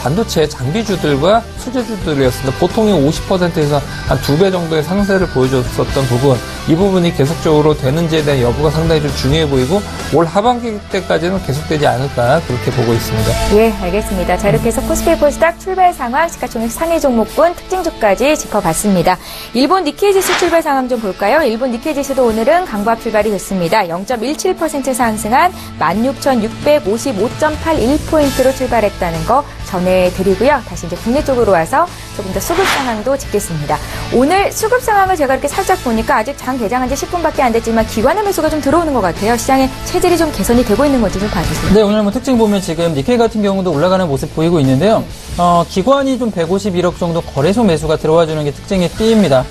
반도체 장비주들과 소재주들이었습니다. 보통이 50%에서 한 2배 정도의 상세를 보여줬었던 부분, 이 부분이 계속적으로 되는지에 대한 여부가 상당히 좀 중요해 보이고 올 하반기 때까지는 계속되지 않을까 그렇게 보고 있습니다. 예, 알겠습니다. 자, 이렇게 해서 코스피 코스닥 출발 상황, 시가총액 상위 종목군 특징주까지 짚어봤습니다. 일본 니케이 지수 출발 상황 좀 볼까요? 일본 니케이 지수도 오늘은 강보합 출발이 됐습니다. 0.17% 상승한 16,655.81포인트로 출발했다는 거 전해드리고요. 다시 이제 국내 쪽으로 와서 조금 더 수급 상황도 짚겠습니다. 오늘 수급 상황을 제가 이렇게 살짝 보니까 아직 장 개장한 지 10분밖에 안 됐지만 기관의 매수가 좀 들어오는 것 같아요. 시장의 체질이 좀 개선이 되고 있는 건지 좀 봐주세요. 네, 오늘 뭐 특징 보면 지금 니케이 같은 경우도 올라가는 모습 보이고 있는데요. 기관이 좀 151억 정도 거래소 매수가 들어와주는 게 특징의 띠입니다.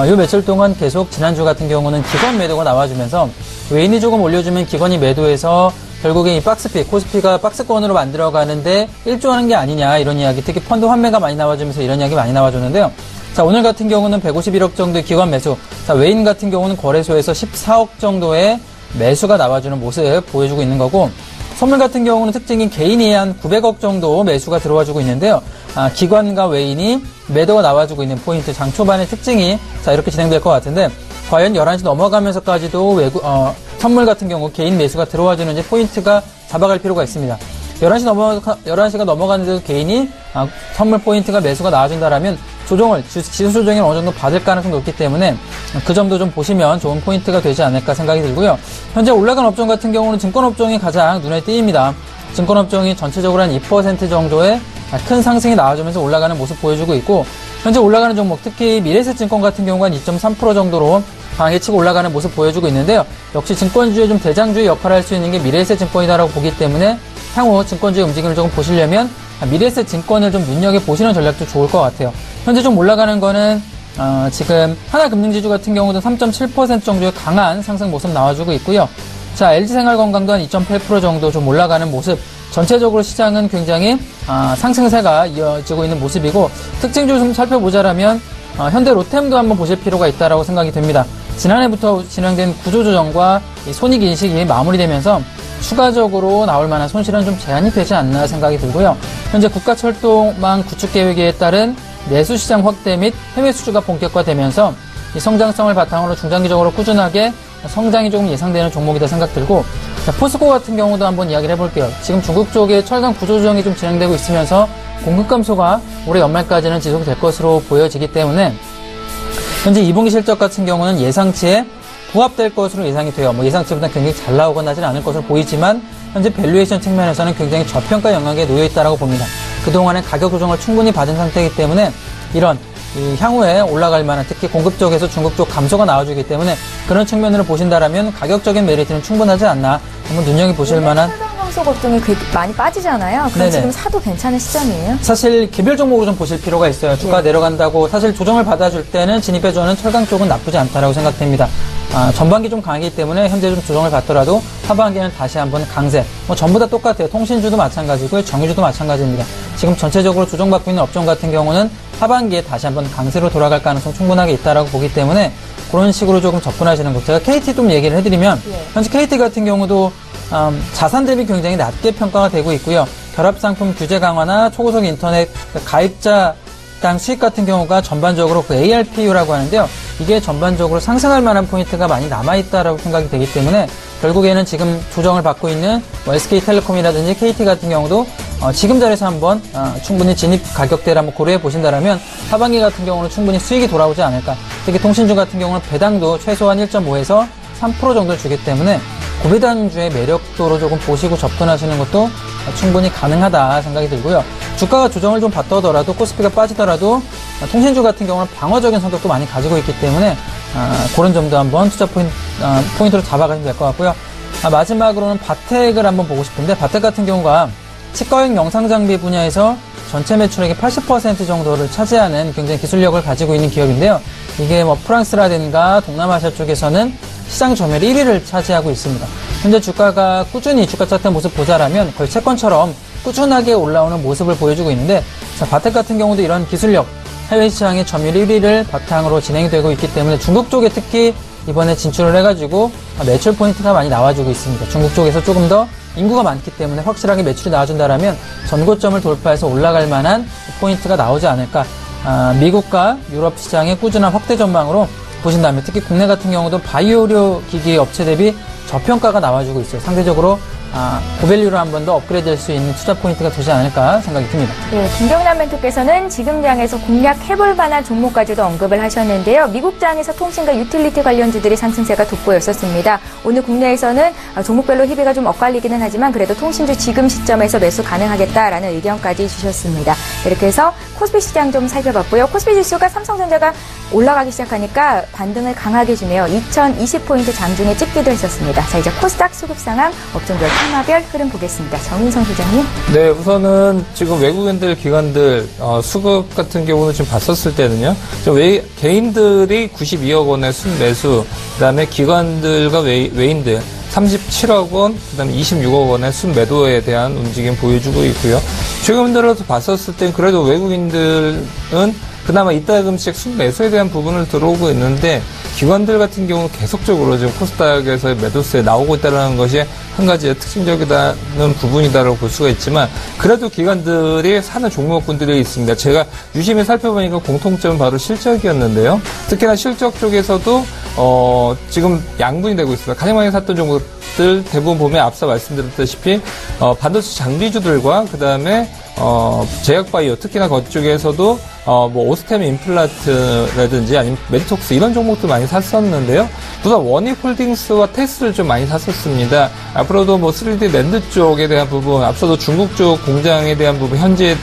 이 며칠 동안 계속 지난주 같은 경우는 기관 매도가 나와주면서 외인이 조금 올려주면 기관이 매도해서 결국에 이 박스피, 코스피가 박스권으로 만들어가는데 일조하는 게 아니냐 이런 이야기, 특히 펀드 환매가 많이 나와주면서 이런 이야기 많이 나와줬는데요. 자, 오늘 같은 경우는 151억 정도의 기관 매수, 자, 외인 같은 경우는 거래소에서 14억 정도의 매수가 나와주는 모습 보여주고 있는 거고, 선물 같은 경우는 특징인 개인이 한 900억 정도 매수가 들어와주고 있는데요. 기관과 외인이 매도가 나와주고 있는 포인트, 장 초반의 특징이 자 이렇게 진행될 것 같은데 과연 11시 넘어가면서까지도 선물 같은 경우 개인 매수가 들어와주는지 포인트가 잡아갈 필요가 있습니다. 11시가 넘어가는데도 개인이 선물 포인트가 매수가 나와준다라면 지수 조정을 어느 정도 받을 가능성이 높기 때문에 그 점도 좀 보시면 좋은 포인트가 되지 않을까 생각이 들고요. 현재 올라간 업종 같은 경우는 증권업종이 가장 눈에 띄입니다. 증권업종이 전체적으로 한 2% 정도의 큰 상승이 나와주면서 올라가는 모습 보여주고 있고, 현재 올라가는 종목, 특히 미래에셋증권 같은 경우가 2.3% 정도로 강하게 치고 올라가는 모습 보여주고 있는데요. 역시 증권주의 좀 대장주의 역할을 할 수 있는 게 미래에셋증권이다라고 보기 때문에 향후 증권주의 움직임을 조금 보시려면 미래에셋증권을 좀 눈여겨보시는 전략도 좋을 것 같아요. 현재 좀 올라가는 거는 지금 하나금융지주 같은 경우도 3.7% 정도의 강한 상승 모습 나와주고 있고요. 자, LG생활건강도 한 2.8% 정도 좀 올라가는 모습. 전체적으로 시장은 굉장히 상승세가 이어지고 있는 모습이고, 특징주 좀 살펴보자라면 현대 로템도 한번 보실 필요가 있다라고 생각이 됩니다. 지난해부터 진행된 구조조정과 이 손익인식이 마무리되면서 추가적으로 나올 만한 손실은 좀 제한이 되지 않나 생각이 들고요. 현재 국가철도망 구축 계획에 따른 내수시장 확대 및 해외 수주가 본격화되면서 이 성장성을 바탕으로 중장기적으로 꾸준하게 성장이 조금 예상되는 종목이다 생각 들고, 자, 포스코 같은 경우도 한번 이야기를 해볼게요. 지금 중국 쪽에 철강 구조조정이 좀 진행되고 있으면서 공급 감소가 올해 연말까지는 지속될 것으로 보여지기 때문에 현재 2분기 실적 같은 경우는 예상치에 부합될 것으로 예상이 돼요. 예상치보다 굉장히 잘 나오거나 하지는 않을 것으로 보이지만 현재 밸류에이션 측면에서는 굉장히 저평가 영역에 놓여 있다고 봅니다. 그동안에 가격 조정을 충분히 받은 상태이기 때문에 이런 향후에 올라갈 만한, 특히 공급 쪽에서 중국 쪽 감소가 나와주기 때문에 그런 측면으로 보신다라면 가격적인 메리트는 충분하지 않나 한번 눈여겨보실 만한. 철강광소 걱정이 많이 빠지잖아요. 그럼 지금 사도 괜찮은 시점이에요? 사실 개별 종목으로 좀 보실 필요가 있어요. 주가 내려간다고 사실 조정을 받아줄 때는 진입해주는 철강 쪽은 나쁘지 않다라고 생각됩니다. 전반기 좀 강하기 때문에 현재 좀 조정을 받더라도 하반기에는 다시 한번 강세. 전부 다 똑같아요. 통신주도 마찬가지고요. 정유주도 마찬가지입니다. 지금 전체적으로 조정받고 있는 업종 같은 경우는 하반기에 다시 한번 강세로 돌아갈 가능성 충분하게 있다라고 보기 때문에 그런 식으로 조금 접근하시는 것. 제가 KT 좀 얘기를 해드리면 현재 KT 같은 경우도 자산 대비 굉장히 낮게 평가가 되고 있고요. 결합상품 규제 강화나 초고속 인터넷 가입자당 수익 같은 경우가 전반적으로 그 ARPU라고 하는데요. 이게 전반적으로 상승할 만한 포인트가 많이 남아있다라고 생각이 되기 때문에 결국에는 지금 조정을 받고 있는 SK텔레콤이라든지 KT 같은 경우도 지금 자리에서 한번 충분히 진입 가격대를 한번 고려해 보신다라면 하반기 같은 경우는 충분히 수익이 돌아오지 않을까. 특히 통신주 같은 경우는 배당도 최소한 1.5에서 3% 정도 주기 때문에 고배당주의 매력도로 조금 보시고 접근하시는 것도 충분히 가능하다 생각이 들고요. 주가가 조정을 좀 받더라도 코스피가 빠지더라도 통신주 같은 경우는 방어적인 성격도 많이 가지고 있기 때문에 그런 점도 한번 투자 포인트로 잡아가시면 될 것 같고요. 마지막으로는 바텍을 한번 보고 싶은데, 바텍 같은 경우가 치과용 영상장비 분야에서 전체 매출액의 80% 정도를 차지하는 굉장히 기술력을 가지고 있는 기업인데요. 이게 프랑스라든가 동남아시아 쪽에서는 시장 점유율 1위를 차지하고 있습니다. 현재 주가가 꾸준히 주가 차트 모습 보자라면 거의 채권처럼 꾸준하게 올라오는 모습을 보여주고 있는데, 자, 바텍 같은 경우도 이런 기술력, 해외 시장의 점유율 1위를 바탕으로 진행되고 있기 때문에 중국 쪽에 특히 이번에 진출을 해가지고 매출 포인트가 많이 나와주고 있습니다. 중국 쪽에서 조금 더 인구가 많기 때문에 확실하게 매출이 나와준다라면 전고점을 돌파해서 올라갈 만한 포인트가 나오지 않을까. 미국과 유럽 시장의 꾸준한 확대 전망으로 보신다면 특히 국내 같은 경우도 바이오 의료 기기 업체 대비 저평가가 나와주고 있어요. 상대적으로 고밸류로 한 번 더 업그레이드될 수 있는 투자 포인트가 되지 않을까 생각이 듭니다. 네, 김경남 멘토께서는 지금 장에서 공략해볼 만한 종목까지도 언급을 하셨는데요. 미국 장에서 통신과 유틸리티 관련주들이 상승세가 돋보였었습니다. 오늘 국내에서는 종목별로 희비가 좀 엇갈리기는 하지만 그래도 통신주 지금 시점에서 매수 가능하겠다라는 의견까지 주셨습니다. 이렇게 해서 코스피 시장 좀 살펴봤고요. 코스피 지수가 삼성전자가 올라가기 시작하니까 반등을 강하게 주네요. 2020포인트 장중에 찍기도 했었습니다. 자, 이제 코스닥 수급 상황, 업종별 테마별 흐름 보겠습니다. 정인성 소장님. 네, 우선은 지금 외국인들, 기관들 수급 같은 경우는 지금 봤었을 때는요. 개인들이 92억 원의 순매수, 그다음에 기관들과 외인들 37억 원, 그다음에 26억 원의 순매도에 대한 움직임 보여주고 있고요. 최근 들어서 봤었을 땐 그래도 외국인들은 그나마 이따금씩 순매수에 대한 부분을 들어오고 있는데, 기관들 같은 경우는 계속적으로 지금 코스닥에서의 매도세에 나오고 있다는 것이 한 가지 특징적이다는 부분이다라고 볼 수가 있지만, 그래도 기관들이 사는 종목군들이 있습니다. 제가 유심히 살펴보니까 공통점은 바로 실적이었는데요. 특히나 실적 쪽에서도 지금 양분이 되고 있습니다. 가장 많이 샀던 종목들 대부분 보면 앞서 말씀드렸다시피 반도체 장비주들과 그 다음에 제약바이오, 특히나 그쪽에서도 오스템 임플란트라든지 아니면 메디톡스 이런 종목도 많이 샀었는데요. 보다 원익홀딩스와 테스를 좀 많이 샀었습니다. 앞으로도 3D 랜드 쪽에 대한 부분, 앞서도 중국 쪽 공장에 대한 부분, 현지에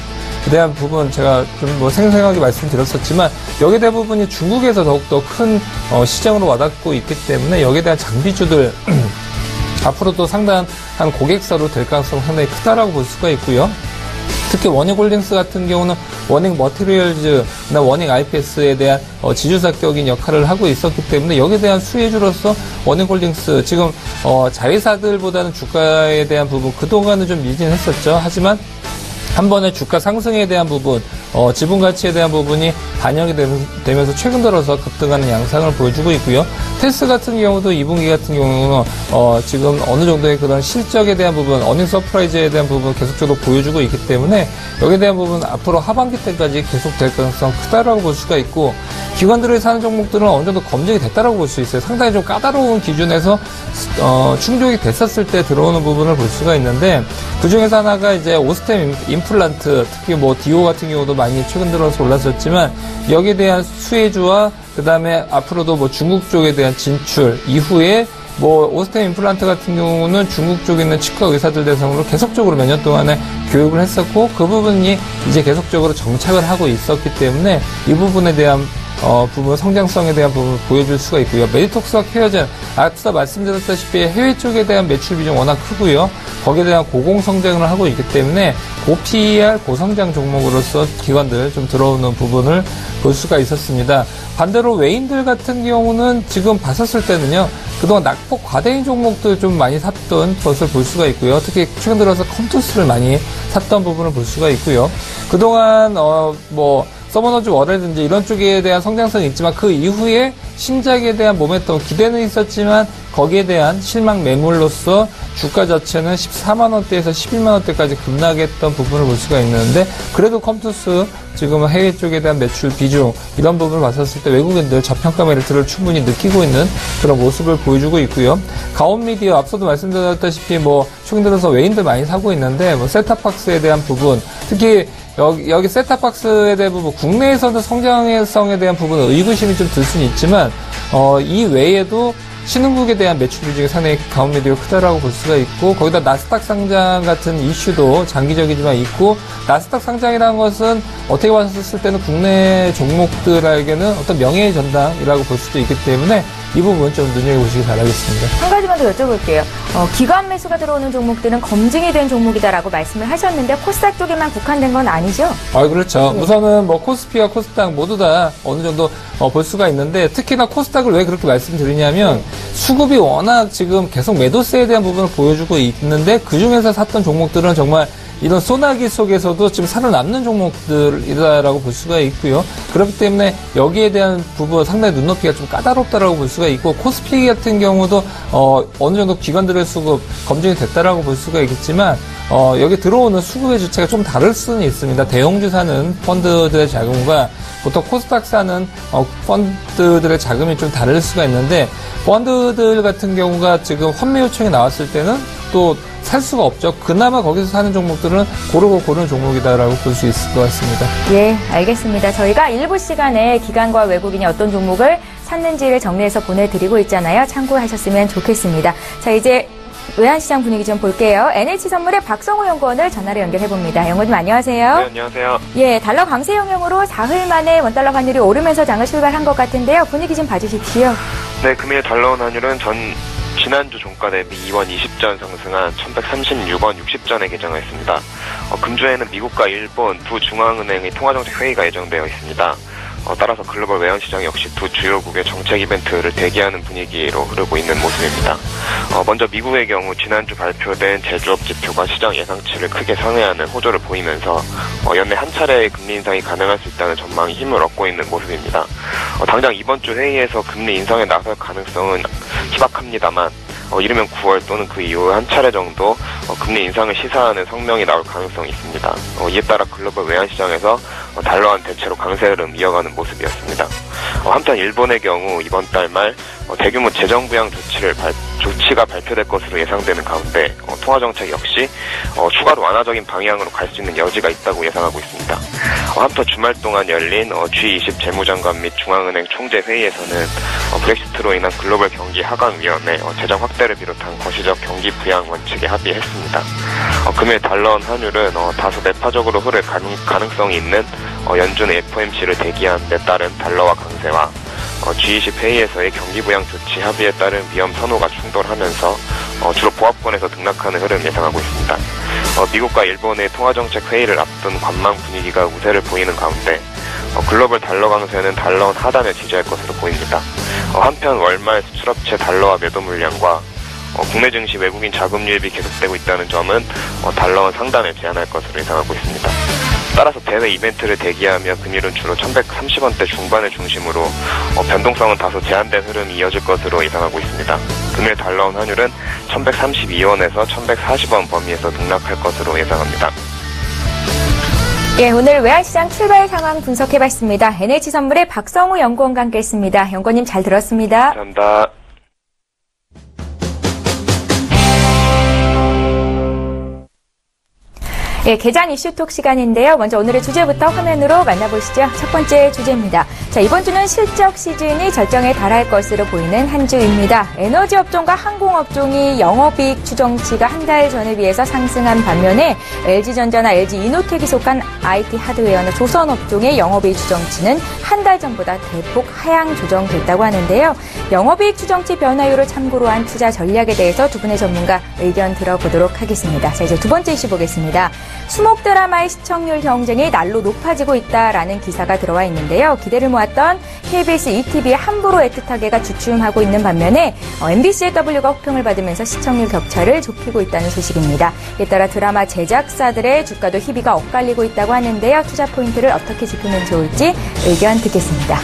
대한 부분 제가 좀 생생하게 말씀드렸었지만, 여기에 대한 부분이 중국에서 더욱더 큰 시장으로 와닿고 있기 때문에 여기에 대한 장비주들 앞으로도 상당한 고객사로 될 가능성이 상당히 크다라고 볼 수가 있고요. 특히 워닝홀딩스 같은 경우는 워닝 머티리얼즈나 워닝 IPS에 대한 지주사격인 역할을 하고 있었기 때문에 여기에 대한 수혜주로서 워닝홀딩스 지금 자회사들보다는 주가에 대한 부분 그동안은 좀 미진했었죠. 하지만 한 번에 주가 상승에 대한 부분, 지분 가치에 대한 부분이 반영이 되면서 최근 들어서 급등하는 양상을 보여주고 있고요. 테스 같은 경우도 2분기 같은 경우는 지금 어느 정도의 그런 실적에 대한 부분, 어닝 서프라이즈에 대한 부분 계속적으로 보여주고 있기 때문에 여기에 대한 부분 앞으로 하반기 때까지 계속될 가능성 크다라고 볼 수가 있고, 기관들이 사는 종목들은 어느 정도 검증이 됐다라고 볼 수 있어요. 상당히 좀 까다로운 기준에서 충족이 됐었을 때 들어오는 부분을 볼 수가 있는데, 그 중에서 하나가 이제 오스템 임플란트, 특히 뭐 디오 같은 경우도 많이 최근 들어서 올랐었지만 여기에 대한 수혜주와 그 다음에 앞으로도 뭐 중국 쪽에 대한 진출 이후에 뭐 오스템 임플란트 같은 경우는 중국 쪽에 있는 치과 의사들 대상으로 계속적으로 몇 년 동안에 교육을 했었고 그 부분이 이제 계속적으로 정착을 하고 있었기 때문에 이 부분에 대한 부분, 성장성에 대한 부분을 보여줄 수가 있고요. 메디톡스와 케어젠, 앞서 말씀드렸다시피 해외 쪽에 대한 매출 비중 워낙 크고요. 거기에 대한 고공성장을 하고 있기 때문에 고PER, 고성장 종목으로서 기관들 좀 들어오는 부분을 볼 수가 있었습니다. 반대로 외인들 같은 경우는 지금 봤었을 때는요, 그동안 낙폭 과대인 종목들 좀 많이 샀던 것을 볼 수가 있고요. 특히 최근 들어서 컴투스를 많이 샀던 부분을 볼 수가 있고요. 그동안, 서머너즈 월이라든지 이런 쪽에 대한 성장성이 있지만 그 이후에 신작에 대한 모멘텀 기대는 있었지만 거기에 대한 실망 매물로서 주가 자체는 14만원대에서 11만원대까지 급락했던 부분을 볼 수가 있는데, 그래도 컴투스 지금은 해외 쪽에 대한 매출 비중 이런 부분을 봤었을 때 외국인들 저평가 메리트를 충분히 느끼고 있는 그런 모습을 보여주고 있고요. 가온미디어 앞서도 말씀드렸다시피 최근 들어서 외인들 많이 사고 있는데 셋탑박스에 대한 부분, 특히 여기 셋탑박스에 대한 부분, 국내에서는 성장성에 대한 부분은 의구심이 좀 들 수는 있지만, 이 외에도 신흥국에 대한 매출 비중이 상당히 가온미디어가 크다라고 볼 수가 있고, 거기다 나스닥 상장 같은 이슈도 장기적이지만 있고, 나스닥 상장이라는 것은 어떻게 봤을 때는 국내 종목들에게는 어떤 명예의 전당이라고 볼 수도 있기 때문에 이 부분 좀 눈여겨보시기 바라겠습니다. 한 가지만 더 여쭤볼게요. 기관 매수가 들어오는 종목들은 검증이 된 종목이다라고 말씀을 하셨는데 코스닥 쪽에만 국한된 건 아니죠? 그렇죠. 우선은 코스피와 코스닥 모두 다 어느 정도 볼 수가 있는데, 특히나 코스닥을 왜 그렇게 말씀드리냐면 수급이 워낙 지금 계속 매도세에 대한 부분을 보여주고 있는데 그 중에서 샀던 종목들은 정말 이런 소나기 속에서도 지금 살아남는 종목들이다라고 볼 수가 있고요. 그렇기 때문에 여기에 대한 부분 상당히 눈높이가 좀 까다롭다라고 볼 수가 있고, 코스피 같은 경우도 어느 정도 기관들의 수급 검증이 됐다라고 볼 수가 있겠지만 여기 들어오는 수급의 주체가 좀 다를 수는 있습니다. 대형주 사는 펀드들의 자금과 보통 코스닥 사는 펀드들의 자금이 좀 다를 수가 있는데, 펀드들 같은 경우가 지금 환매 요청이 나왔을 때는 또 살 수가 없죠. 그나마 거기서 사는 종목들은 고르고 고르는 종목이다라고 볼 수 있을 것 같습니다. 예, 알겠습니다. 저희가 일부 시간에 기관과 외국인이 어떤 종목을 샀는지를 정리해서 보내드리고 있잖아요. 참고하셨으면 좋겠습니다. 자, 이제 외환시장 분위기 좀 볼게요. NH선물의 박성호 연구원을 전화로 연결해봅니다. 연구원님 안녕하세요. 네, 안녕하세요. 예, 달러 강세 영향으로 사흘 만에 원달러 환율이 오르면서 장을 출발한 것 같은데요. 분위기 좀 봐주십시오. 네, 금일 달러 원 환율은 지난주 종가 대비 2원 20전 상승한 1136원 60전에 개장했습니다. 금주에는 미국과 일본 두 중앙은행의 통화정책 회의가 예정되어 있습니다. 따라서 글로벌 외환시장 역시 두 주요국의 정책 이벤트를 대기하는 분위기로 흐르고 있는 모습입니다. 먼저 미국의 경우 지난주 발표된 제조업 지표가 시장 예상치를 크게 상회하는 호조를 보이면서 연내 한 차례의 금리 인상이 가능할 수 있다는 전망이 힘을 얻고 있는 모습입니다. 당장 이번 주 회의에서 금리 인상에 나설 가능성은 희박합니다만 이르면 9월 또는 그 이후 한 차례 정도 금리 인상을 시사하는 성명이 나올 가능성이 있습니다. 이에 따라 글로벌 외환시장에서 달러환 대체로 강세 흐름 이어가는 모습이었습니다. 한편 일본의 경우 이번 달 말 대규모 재정부양 조치가 발표될 것으로 예상되는 가운데 통화정책 역시 추가로 완화적인 방향으로 갈 수 있는 여지가 있다고 예상하고 있습니다. 한편 주말 동안 열린 G20 재무장관 및 중앙은행 총재 회의에서는 브렉시트로 인한 글로벌 경기 하강위험에 재정 확대를 비롯한 거시적 경기 부양 원칙에 합의했습니다. 금일 달러원 환율은 다소 매파적으로 흐를 가능성이 있는 연준의 FOMC를 대기한 데 따른 달러와 강세와 G20 회의에서의 경기 부양 조치 합의에 따른 위험 선호가 충돌하면서 주로 보합권에서 등락하는 흐름 예상하고 있습니다. 미국과 일본의 통화정책 회의를 앞둔 나쁜 관망 분위기가 우세를 보이는 가운데 글로벌 달러 강세는 달러원 하단을 지지할 것으로 보입니다. 한편 월말 수출업체 달러화 매도 물량과 국내 증시 외국인 자금 유입이 계속되고 있다는 점은 달러원 상단을 제한할 것으로 예상하고 있습니다. 따라서 대외 이벤트를 대기하며 금일은 주로 1130원대 중반을 중심으로 변동성은 다소 제한된 흐름이 이어질 것으로 예상하고 있습니다. 금일 달러원 환율은 1132원에서 1140원 범위에서 등락할 것으로 예상합니다. 예, 오늘 외환시장 출발 상황 분석해봤습니다. NH선물의 박성우 연구원과 함께했습니다. 연구원님 잘 들었습니다. 감사합니다. 예, 개장 이슈톡 시간인데요. 먼저 오늘의 주제부터 화면으로 만나보시죠. 첫 번째 주제입니다. 자, 이번 주는 실적 시즌이 절정에 달할 것으로 보이는 한 주입니다. 에너지 업종과 항공업종이 영업이익 추정치가 한 달 전에 비해서 상승한 반면에 LG전자나 LG이노텍이 속한 IT 하드웨어나 조선업종의 영업이익 추정치는 한 달 전보다 대폭 하향 조정됐다고 하는데요. 영업이익 추정치 변화율을 참고로 한 투자 전략에 대해서 두 분의 전문가 의견 들어보도록 하겠습니다. 자, 이제 두 번째 이슈 보겠습니다. 수목 드라마의 시청률 경쟁이 날로 높아지고 있다라는 기사가 들어와 있는데요. 기대를 모았던 KBS ETV의 함부로 애틋하게가 주춤하고 있는 반면에 MBC의 W가 호평을 받으면서 시청률 격차를 좁히고 있다는 소식입니다. 이에 따라 드라마 제작사들의 주가도 희비가 엇갈리고 있다고 하는데요. 투자 포인트를 어떻게 짚으면 좋을지 의견 듣겠습니다.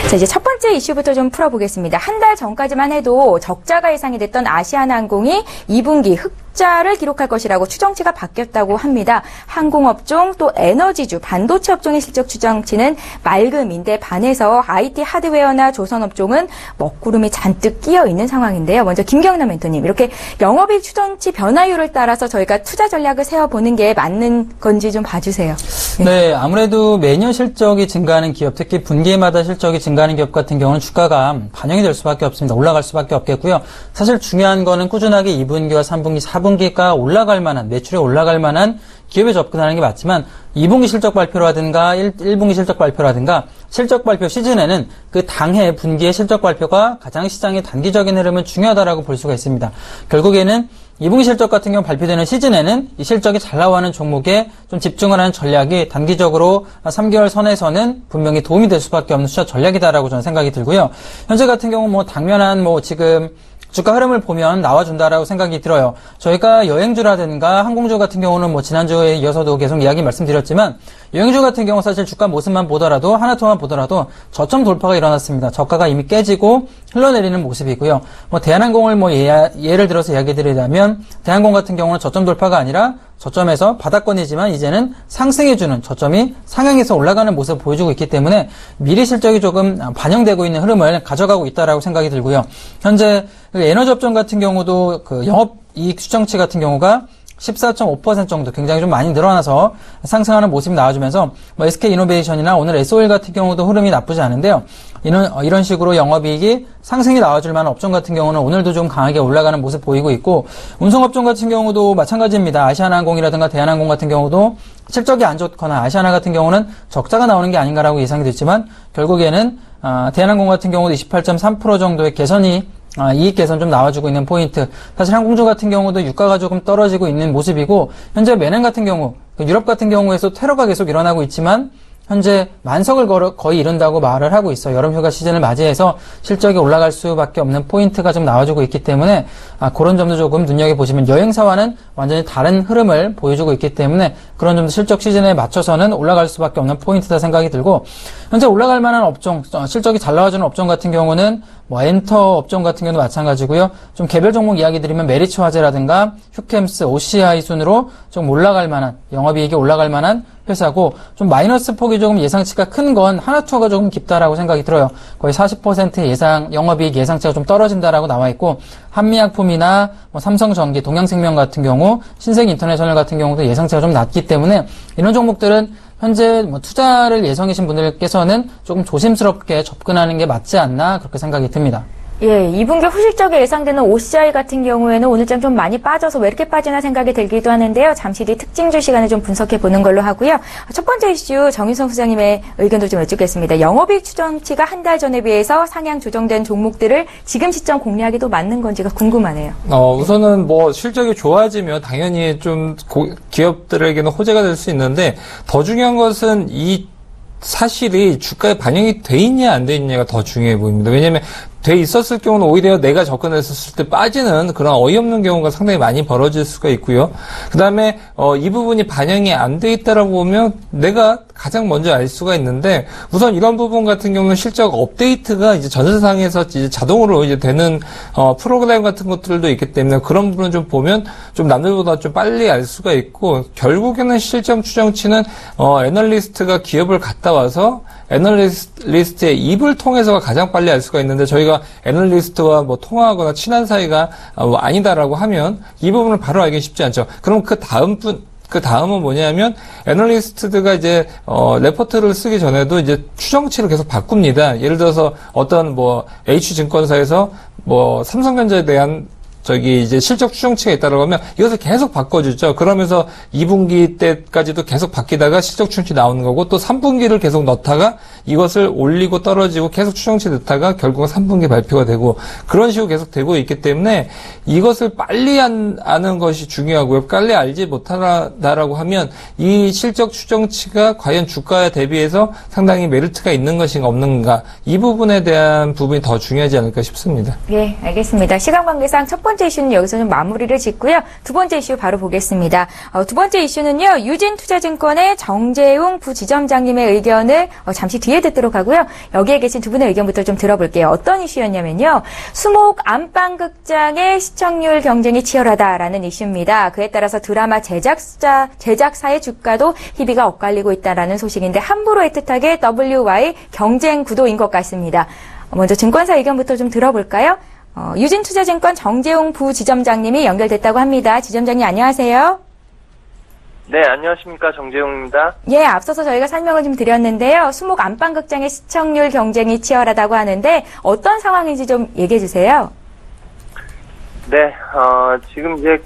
자, 이제 첫 번째 이슈부터 좀 풀어보겠습니다. 한 달 전까지만 해도 적자가 예상이 됐던 아시아나항공이 2분기 흑자를 기록할 것이라고 추정치가 바뀌었다고 합니다. 항공업종 또 에너지주, 반도체 업종의 실적 추정치는 맑음인데 반해서 IT 하드웨어나 조선업종은 먹구름이 잔뜩 끼어 있는 상황인데요. 먼저 김경남 멘토님, 이렇게 영업이익 추정치 변화율을 따라서 저희가 투자 전략을 세워보는 게 맞는 건지 좀 봐주세요. 네, 아무래도 매년 실적이 증가하는 기업, 특히 분기마다 실적이 증가하는 기업 같은 경우는 주가가 반영이 될 수밖에 없습니다. 올라갈 수밖에 없겠고요. 사실 중요한 거는 꾸준하게 2분기와 3분기, 4분기가 올라갈 만한, 매출이 올라갈 만한 기업에 접근하는 게 맞지만 2분기 실적 발표라든가 1분기 실적 발표라든가 실적 발표 시즌에는 그 당해 분기의 실적 발표가 가장 시장의 단기적인 흐름은 중요하다라고 볼 수가 있습니다. 결국에는 2분기 실적 같은 경우 발표되는 시즌에는 이 실적이 잘 나와는 종목에 좀 집중을 하는 전략이 단기적으로 3개월 선에서는 분명히 도움이 될 수밖에 없는 투자 전략이다라고 저는 생각이 들고요. 현재 같은 경우 당면한 지금 주가 흐름을 보면 나와준다라고 생각이 들어요. 저희가 여행주라든가 항공주 같은 경우는 지난주에 이어서도 계속 이야기 말씀드렸지만 여행주 같은 경우 사실 주가 모습만 보더라도 하나통만 보더라도 저점 돌파가 일어났습니다. 저가가 이미 깨지고 흘러내리는 모습이고요. 대한항공을 예를 들어서 이야기 드리자면 대한항공 같은 경우는 저점 돌파가 아니라 저점에서 바닥권이지만 이제는 상승해주는 저점이 상향해서 올라가는 모습을 보여주고 있기 때문에 미리 실적이 조금 반영되고 있는 흐름을 가져가고 있다라고 생각이 들고요. 현재 에너지 업종 같은 경우도 영업이익 추정치 같은 경우가 14.5% 정도 굉장히 좀 많이 늘어나서 상승하는 모습이 나와주면서 SK이노베이션이나 오늘 SO일 같은 경우도 흐름이 나쁘지 않은데요. 이런 식으로 영업이익이 상승이 나와줄 만한 업종 같은 경우는 오늘도 좀 강하게 올라가는 모습 보이고 있고 운송업종 같은 경우도 마찬가지입니다. 아시아나항공이라든가 대한항공 같은 경우도 실적이 안 좋거나 아시아나 같은 경우는 적자가 나오는 게 아닌가라고 예상이 됐지만 결국에는 대한항공 같은 경우도 28.3% 정도의 개선이 이익 개선 좀 나와주고 있는 포인트. 사실 항공주 같은 경우도 유가가 조금 떨어지고 있는 모습이고 현재 메넨 같은 경우 유럽 같은 경우에서 테러가 계속 일어나고 있지만 현재 만석을 거의 이룬다고 말을 하고 있어요. 여름휴가 시즌을 맞이해서 실적이 올라갈 수밖에 없는 포인트가 좀 나와주고 있기 때문에 그런 점도 조금 눈여겨보시면 여행사와는 완전히 다른 흐름을 보여주고 있기 때문에 그런 점도 실적 시즌에 맞춰서는 올라갈 수밖에 없는 포인트다 생각이 들고 현재 올라갈 만한 업종, 실적이 잘 나와주는 업종 같은 경우는 엔터 업종 같은 경우도 마찬가지고요. 좀 개별 종목 이야기 드리면 메리츠 화재라든가 휴캠스, OCI 순으로 좀 올라갈 만한 영업이익이 올라갈 만한 회사고 좀 마이너스 폭이 조금 예상치가 큰 건 하나투어가 조금 깊다라고 생각이 들어요. 거의 40% 예상 영업이익 예상치가 좀 떨어진다라고 나와 있고 한미약품이나 삼성전기, 동양생명 같은 경우 신세계인터내셔널 같은 경우도 예상치가 좀 낮기 때문에 이런 종목들은 현재 투자를 예정이신 분들께서는 조금 조심스럽게 접근하는 게 맞지 않나 그렇게 생각이 듭니다. 예, 2분기 후실적이 예상되는 OCI 같은 경우에는 오늘장 좀 많이 빠져서 왜 이렇게 빠지나 생각이 들기도 하는데요. 잠시 뒤 특징주 시간에 좀 분석해 보는 걸로 하고요. 첫 번째 이슈 정윤성 소장님의 의견도 좀 여쭙겠습니다. 영업이익 추정치가 한 달 전에 비해서 상향 조정된 종목들을 지금 시점 공략하기도 맞는 건지가 궁금하네요. 우선은 뭐 실적이 좋아지면 당연히 좀 기업들에게는 호재가 될 수 있는데 더 중요한 것은 이 사실이 주가에 반영이 돼 있냐 안 돼 있냐가 더 중요해 보입니다. 왜냐하면 돼 있었을 경우는 오히려 내가 접근했었을 때 빠지는 그런 어이없는 경우가 상당히 많이 벌어질 수가 있고요. 그 다음에 이 부분이 반영이 안 돼 있다라고 보면 내가 가장 먼저 알 수가 있는데 우선 이런 부분 같은 경우는 실적 업데이트가 이제 전세상에서 이제 자동으로 이제 되는 프로그램 같은 것들도 있기 때문에 그런 부분은 좀 보면 좀 남들보다 좀 빨리 알 수가 있고 결국에는 실적 추정치는 애널리스트가 기업을 갔다 와서 애널리스트의 입을 통해서가 가장 빨리 알 수가 있는데 저희가 애널리스트와 뭐 통화하거나 친한 사이가 아니다라고 하면 이 부분을 바로 알기 쉽지 않죠. 그럼 그 다음은 뭐냐면 애널리스트가 이제 레포트를 쓰기 전에도 이제 추정치를 계속 바꿉니다. 예를 들어서 어떤 뭐 H증권사에서 뭐 삼성전자에 대한 이제 실적 추정치가 있다라고 하면 이것을 계속 바꿔주죠. 그러면서 2분기 때까지도 계속 바뀌다가 실적 추정치 나오는 거고 또 3분기를 계속 넣다가 이것을 올리고 떨어지고 계속 추정치 넣다가 결국은 3분기 발표가 되고 그런 식으로 계속 되고 있기 때문에 이것을 빨리 아는 것이 중요하고요. 빨리 알지 못하다라고 하면 이 실적 추정치가 과연 주가에 대비해서 상당히 메리트가 있는 것인가 없는가 이 부분에 대한 부분이 더 중요하지 않을까 싶습니다. 예, 알겠습니다. 시간 관계상 첫 번째 이슈는 여기서 좀 마무리를 짓고요. 두 번째 이슈 바로 보겠습니다. 두 번째 이슈는요. 유진투자증권의 정재웅 부지점장님의 의견을 잠시 뒤에 듣도록 하고요. 여기에 계신 두 분의 의견부터 좀 들어볼게요. 어떤 이슈였냐면요. 수목 안방극장의 시청률 경쟁이 치열하다라는 이슈입니다. 그에 따라서 드라마 제작사의 주가도 희비가 엇갈리고 있다라는 소식인데 함부로 애틋하게 WY 경쟁 구도인 것 같습니다. 먼저 증권사 의견부터 좀 들어볼까요? 유진투자증권 정재웅 부지점장님이 연결됐다고 합니다. 지점장님 안녕하세요. 네, 안녕하십니까. 정재웅입니다. 예, 앞서서 저희가 설명을 좀 드렸는데요. 수목 안방극장의 시청률 경쟁이 치열하다고 하는데 어떤 상황인지 좀 얘기해 주세요. 네, 지금 이제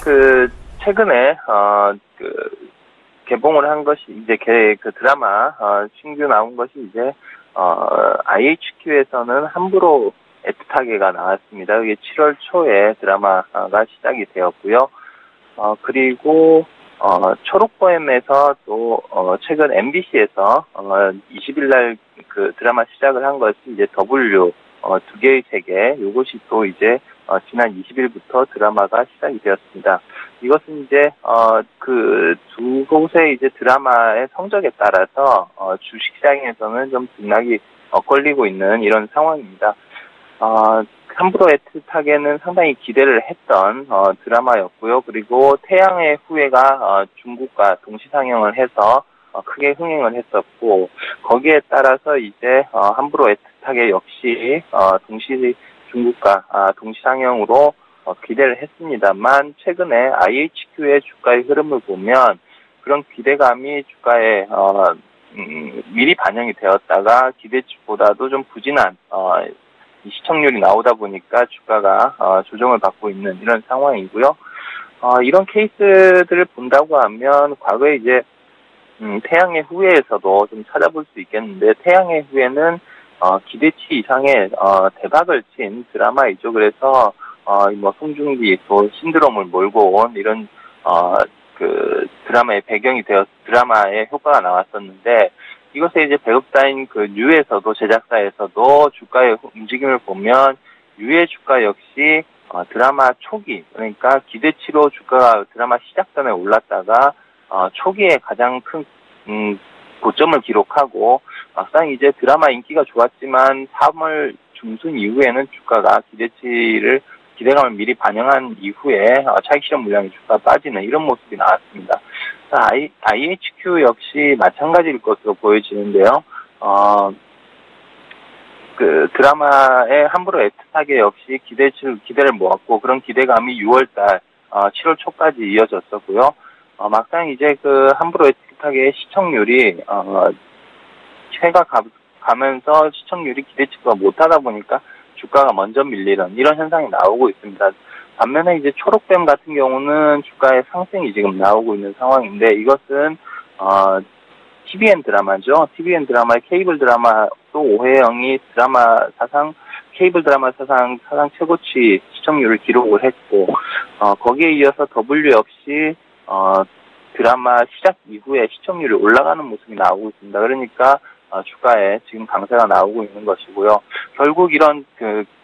최근에 개봉을 한 것이 이제 그 드라마 신규 나온 것이 이제 IHQ에서는 함부로 애틋하게가 나왔습니다. 이게 7월 초에 드라마가 시작이 되었고요. 그리고 초록보엠에서 또 최근 MBC에서 20일 날 그 드라마 시작을 한 것이 이제 W 두 개의 세계 이것이 또 이제 지난 20일부터 드라마가 시작이 되었습니다. 이것은 이제 그 두 곳의 이제 드라마의 성적에 따라서 주식시장에서는 좀 등락이 엇걸리고 있는 이런 상황입니다. 함부로 애틋하게는 상당히 기대를 했던 드라마였고요. 그리고 태양의 후예가 중국과 동시 상영을 해서 크게 흥행을 했었고 거기에 따라서 이제 함부로 애틋하게 역시 중국과 동시 상영으로 기대를 했습니다만 최근에 IHQ의 주가의 흐름을 보면 그런 기대감이 주가에 미리 반영이 되었다가 기대치보다도 좀 부진한 시청률이 나오다 보니까 주가가 조정을 받고 있는 이런 상황이고요. 이런 케이스들을 본다고 하면 과거에 이제 태양의 후예에서도 좀 찾아볼 수 있겠는데 태양의 후예는 기대치 이상의 대박을 친 드라마이죠. 그래서 뭐 송중기 또 신드롬을 몰고 온 이런 그 드라마의 배경이 되어 드라마의 효과가 나왔었는데 이것에 이제 배급사인 그 뉴에서도 제작사에서도 주가의 움직임을 보면 뉴의 주가 역시 드라마 초기 그러니까 기대치로 주가가 드라마 시작 전에 올랐다가 초기에 가장 큰 고점을 기록하고 막상 이제 드라마 인기가 좋았지만 3월 중순 이후에는 주가가 기대감을 미리 반영한 이후에 차익실현 물량의 주가가 빠지는 이런 모습이 나왔습니다. IHQ 역시 마찬가지일 것으로 보여지는데요. 그 드라마에 함부로 애틋하게 역시 기대를 모았고 그런 기대감이 6월달 7월 초까지 이어졌었고요. 막상 이제 그 함부로 애틋하게 시청률이 해가 가면서 시청률이 기대치보다 못하다 보니까 주가가 먼저 밀리는 이런 현상이 나오고 있습니다. 반면에 이제 초록뱀 같은 경우는 주가의 상승이 지금 나오고 있는 상황인데 이것은 TVN 드라마죠. TVN 드라마의 케이블 드라마 또 오해영이 케이블 드라마 사상 최고치 시청률을 기록을 했고 거기에 이어서 W 역시 드라마 시작 이후에 시청률이 올라가는 모습이 나오고 있습니다. 그러니까 주가에 지금 강세가 나오고 있는 것이고요. 결국 이런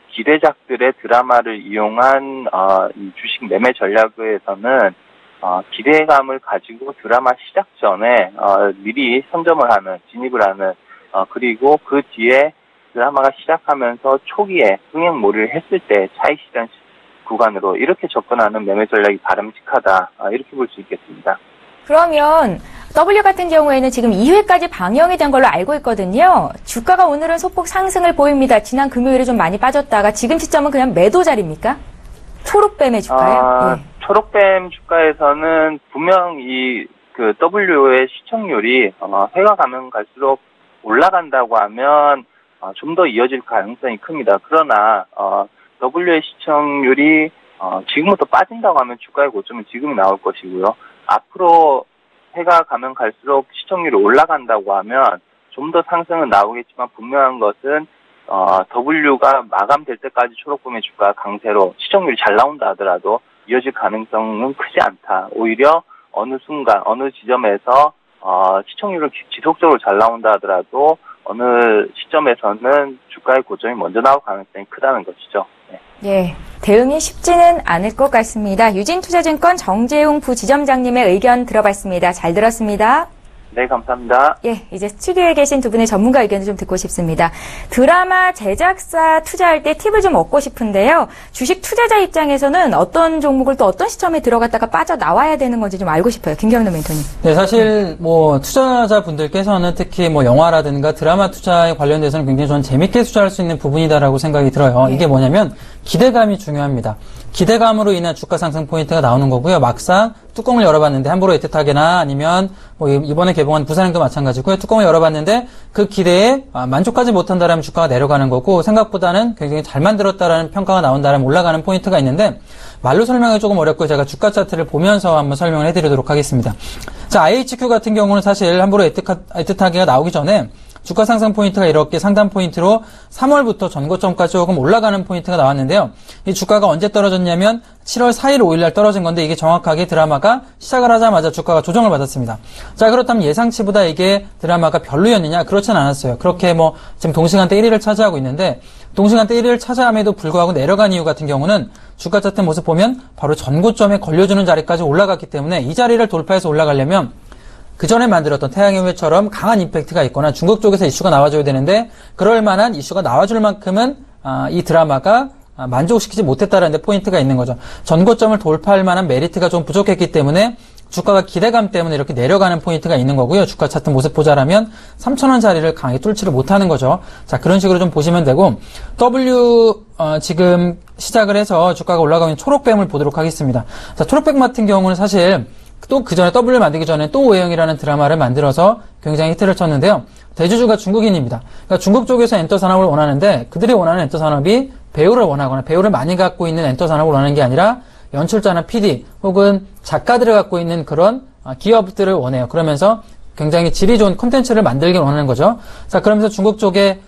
기대작들의 드라마를 이용한 이 주식 매매 전략에서는 기대감을 가지고 드라마 시작 전에 미리 선점을 하는, 진입을 하는, 그리고 그 뒤에 드라마가 시작하면서 초기에 흥행몰이를 했을 때 차익 실현 구간으로 이렇게 접근하는 매매 전략이 바람직하다, 이렇게 볼 수 있겠습니다. 그러면 W 같은 경우에는 지금 2회까지 방영이 된 걸로 알고 있거든요. 주가가 오늘은 소폭 상승을 보입니다. 지난 금요일에 좀 많이 빠졌다가 지금 시점은 그냥 매도 자리입니까? 초록뱀의 주가요? 네. 초록뱀 주가에서는 분명 그 W의 시청률이 회가 가면 갈수록 올라간다고 하면 좀 더 이어질 가능성이 큽니다. 그러나 W의 시청률이 지금부터 빠진다고 하면 주가의 고점은 지금이 나올 것이고요. 앞으로 해가 가면 갈수록 시청률이 올라간다고 하면 좀 더 상승은 나오겠지만 분명한 것은 W가 마감될 때까지 초록뱀의 주가 강세로 시청률이 잘 나온다 하더라도 이어질 가능성은 크지 않다. 오히려 어느 순간 어느 지점에서 시청률은 지속적으로 잘 나온다 하더라도 어느 시점에서는 주가의 고점이 먼저 나올 가능성이 크다는 것이죠. 네. 예, 대응이 쉽지는 않을 것 같습니다. 유진투자증권 정재웅 부지점장님의 의견 들어봤습니다. 잘 들었습니다. 네, 감사합니다. 예, 이제 스튜디오에 계신 두 분의 전문가 의견을 좀 듣고 싶습니다. 드라마 제작사 투자할 때 팁을 좀 얻고 싶은데요. 주식 투자자 입장에서는 어떤 종목을 또 어떤 시점에 들어갔다가 빠져나와야 되는 건지 좀 알고 싶어요. 김경래 멘토님. 네, 사실 투자자분들께서는 특히 영화라든가 드라마 투자에 관련돼서는 굉장히 저는 재밌게 투자할 수 있는 부분이다라고 생각이 들어요. 예. 이게 뭐냐면 기대감이 중요합니다. 기대감으로 인한 주가 상승 포인트가 나오는 거고요. 막상 뚜껑을 열어봤는데 함부로 애틋하게나 아니면 이번에 개봉한 부산행도 마찬가지고요. 뚜껑을 열어봤는데 그 기대에 만족하지 못한다라면 주가가 내려가는 거고 생각보다는 굉장히 잘 만들었다라는 평가가 나온다라면 올라가는 포인트가 있는데 말로 설명이 조금 어렵고 제가 주가 차트를 보면서 한번 설명을 해드리도록 하겠습니다. 자, IHQ 같은 경우는 사실 함부로 애틋하게가 나오기 전에 주가 상승 포인트가 이렇게 상단 포인트로 3월부터 전고점까지 조금 올라가는 포인트가 나왔는데요. 이 주가가 언제 떨어졌냐면 7월 4일, 5일날 떨어진 건데 이게 정확하게 드라마가 시작을 하자마자 주가가 조정을 받았습니다. 자, 그렇다면 예상치보다 이게 드라마가 별로였느냐? 그렇진 않았어요. 그렇게 지금 동시간대 1위를 차지하고 있는데 동시간대 1위를 차지함에도 불구하고 내려간 이유 같은 경우는 주가 차트 모습 보면 바로 전고점에 걸려주는 자리까지 올라갔기 때문에 이 자리를 돌파해서 올라가려면 그 전에 만들었던 태양의 후예처럼 강한 임팩트가 있거나 중국 쪽에서 이슈가 나와줘야 되는데 그럴 만한 이슈가 나와줄 만큼은 이 드라마가 만족시키지 못했다는 데 포인트가 있는 거죠. 전고점을 돌파할 만한 메리트가 좀 부족했기 때문에 주가가 기대감 때문에 이렇게 내려가는 포인트가 있는 거고요. 주가 차트 모습 보자라면 3,000원 자리를 강하게 뚫지를 못하는 거죠. 자, 그런 식으로 좀 보시면 되고 지금 시작을 해서 주가가 올라가면 초록뱀을 보도록 하겠습니다. 자, 초록뱀 같은 경우는 사실 또 그 전에 W 만들기 전에 또 오해영이라는 드라마를 만들어서 굉장히 히트를 쳤는데요. 대주주가 중국인입니다. 그러니까 중국 쪽에서 엔터 산업을 원하는데 그들이 원하는 엔터 산업이 배우를 원하거나 배우를 많이 갖고 있는 엔터 산업을 원하는 게 아니라 연출자나 PD 혹은 작가들을 갖고 있는 그런 기업들을 원해요. 그러면서 굉장히 질이 좋은 콘텐츠를 만들길 원하는 거죠. 자, 그러면서 중국 쪽에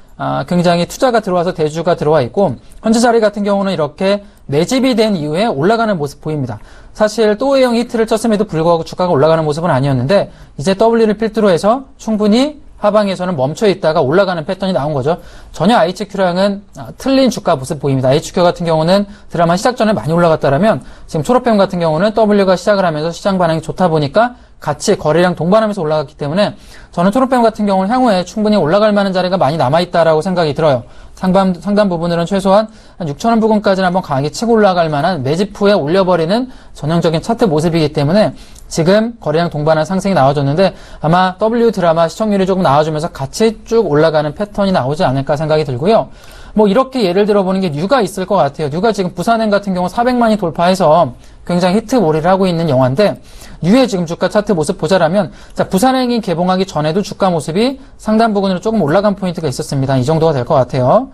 굉장히 투자가 들어와서 대주주가 들어와 있고 현재 자리 같은 경우는 이렇게 매집이 된 이후에 올라가는 모습 보입니다. 사실 또 오해영 히트를 쳤음에도 불구하고 주가가 올라가는 모습은 아니었는데 이제 W를 필두로 해서 충분히 하방에서는 멈춰 있다가 올라가는 패턴이 나온 거죠. 전혀 IHQ랑은 틀린 주가 모습 보입니다. IHQ 같은 경우는 드라마 시작 전에 많이 올라갔다라면 지금 초록뱀 같은 경우는 W가 시작을 하면서 시장 반응이 좋다 보니까 같이 거래량 동반하면서 올라갔기 때문에 저는 초록뱀 같은 경우는 향후에 충분히 올라갈 만한 자리가 많이 남아있다라고 생각이 들어요. 상단 부분들은 최소한 한 6,000원 부근까지는 한번 강하게 치고 올라갈 만한 매집 후에 올려버리는 전형적인 차트 모습이기 때문에 지금 거래량 동반한 상승이 나와줬는데 아마 W 드라마 시청률이 조금 나와주면서 같이 쭉 올라가는 패턴이 나오지 않을까 생각이 들고요. 이렇게 예를 들어보는 게 뉴가 있을 것 같아요. 뉴가 지금 부산행 같은 경우 400만이 돌파해서 굉장히 히트몰이를 하고 있는 영화인데 뉴의 지금 주가 차트 모습 보자라면 자, 부산행이 개봉하기 전에도 주가 모습이 상단 부근으로 조금 올라간 포인트가 있었습니다. 이 정도가 될 것 같아요.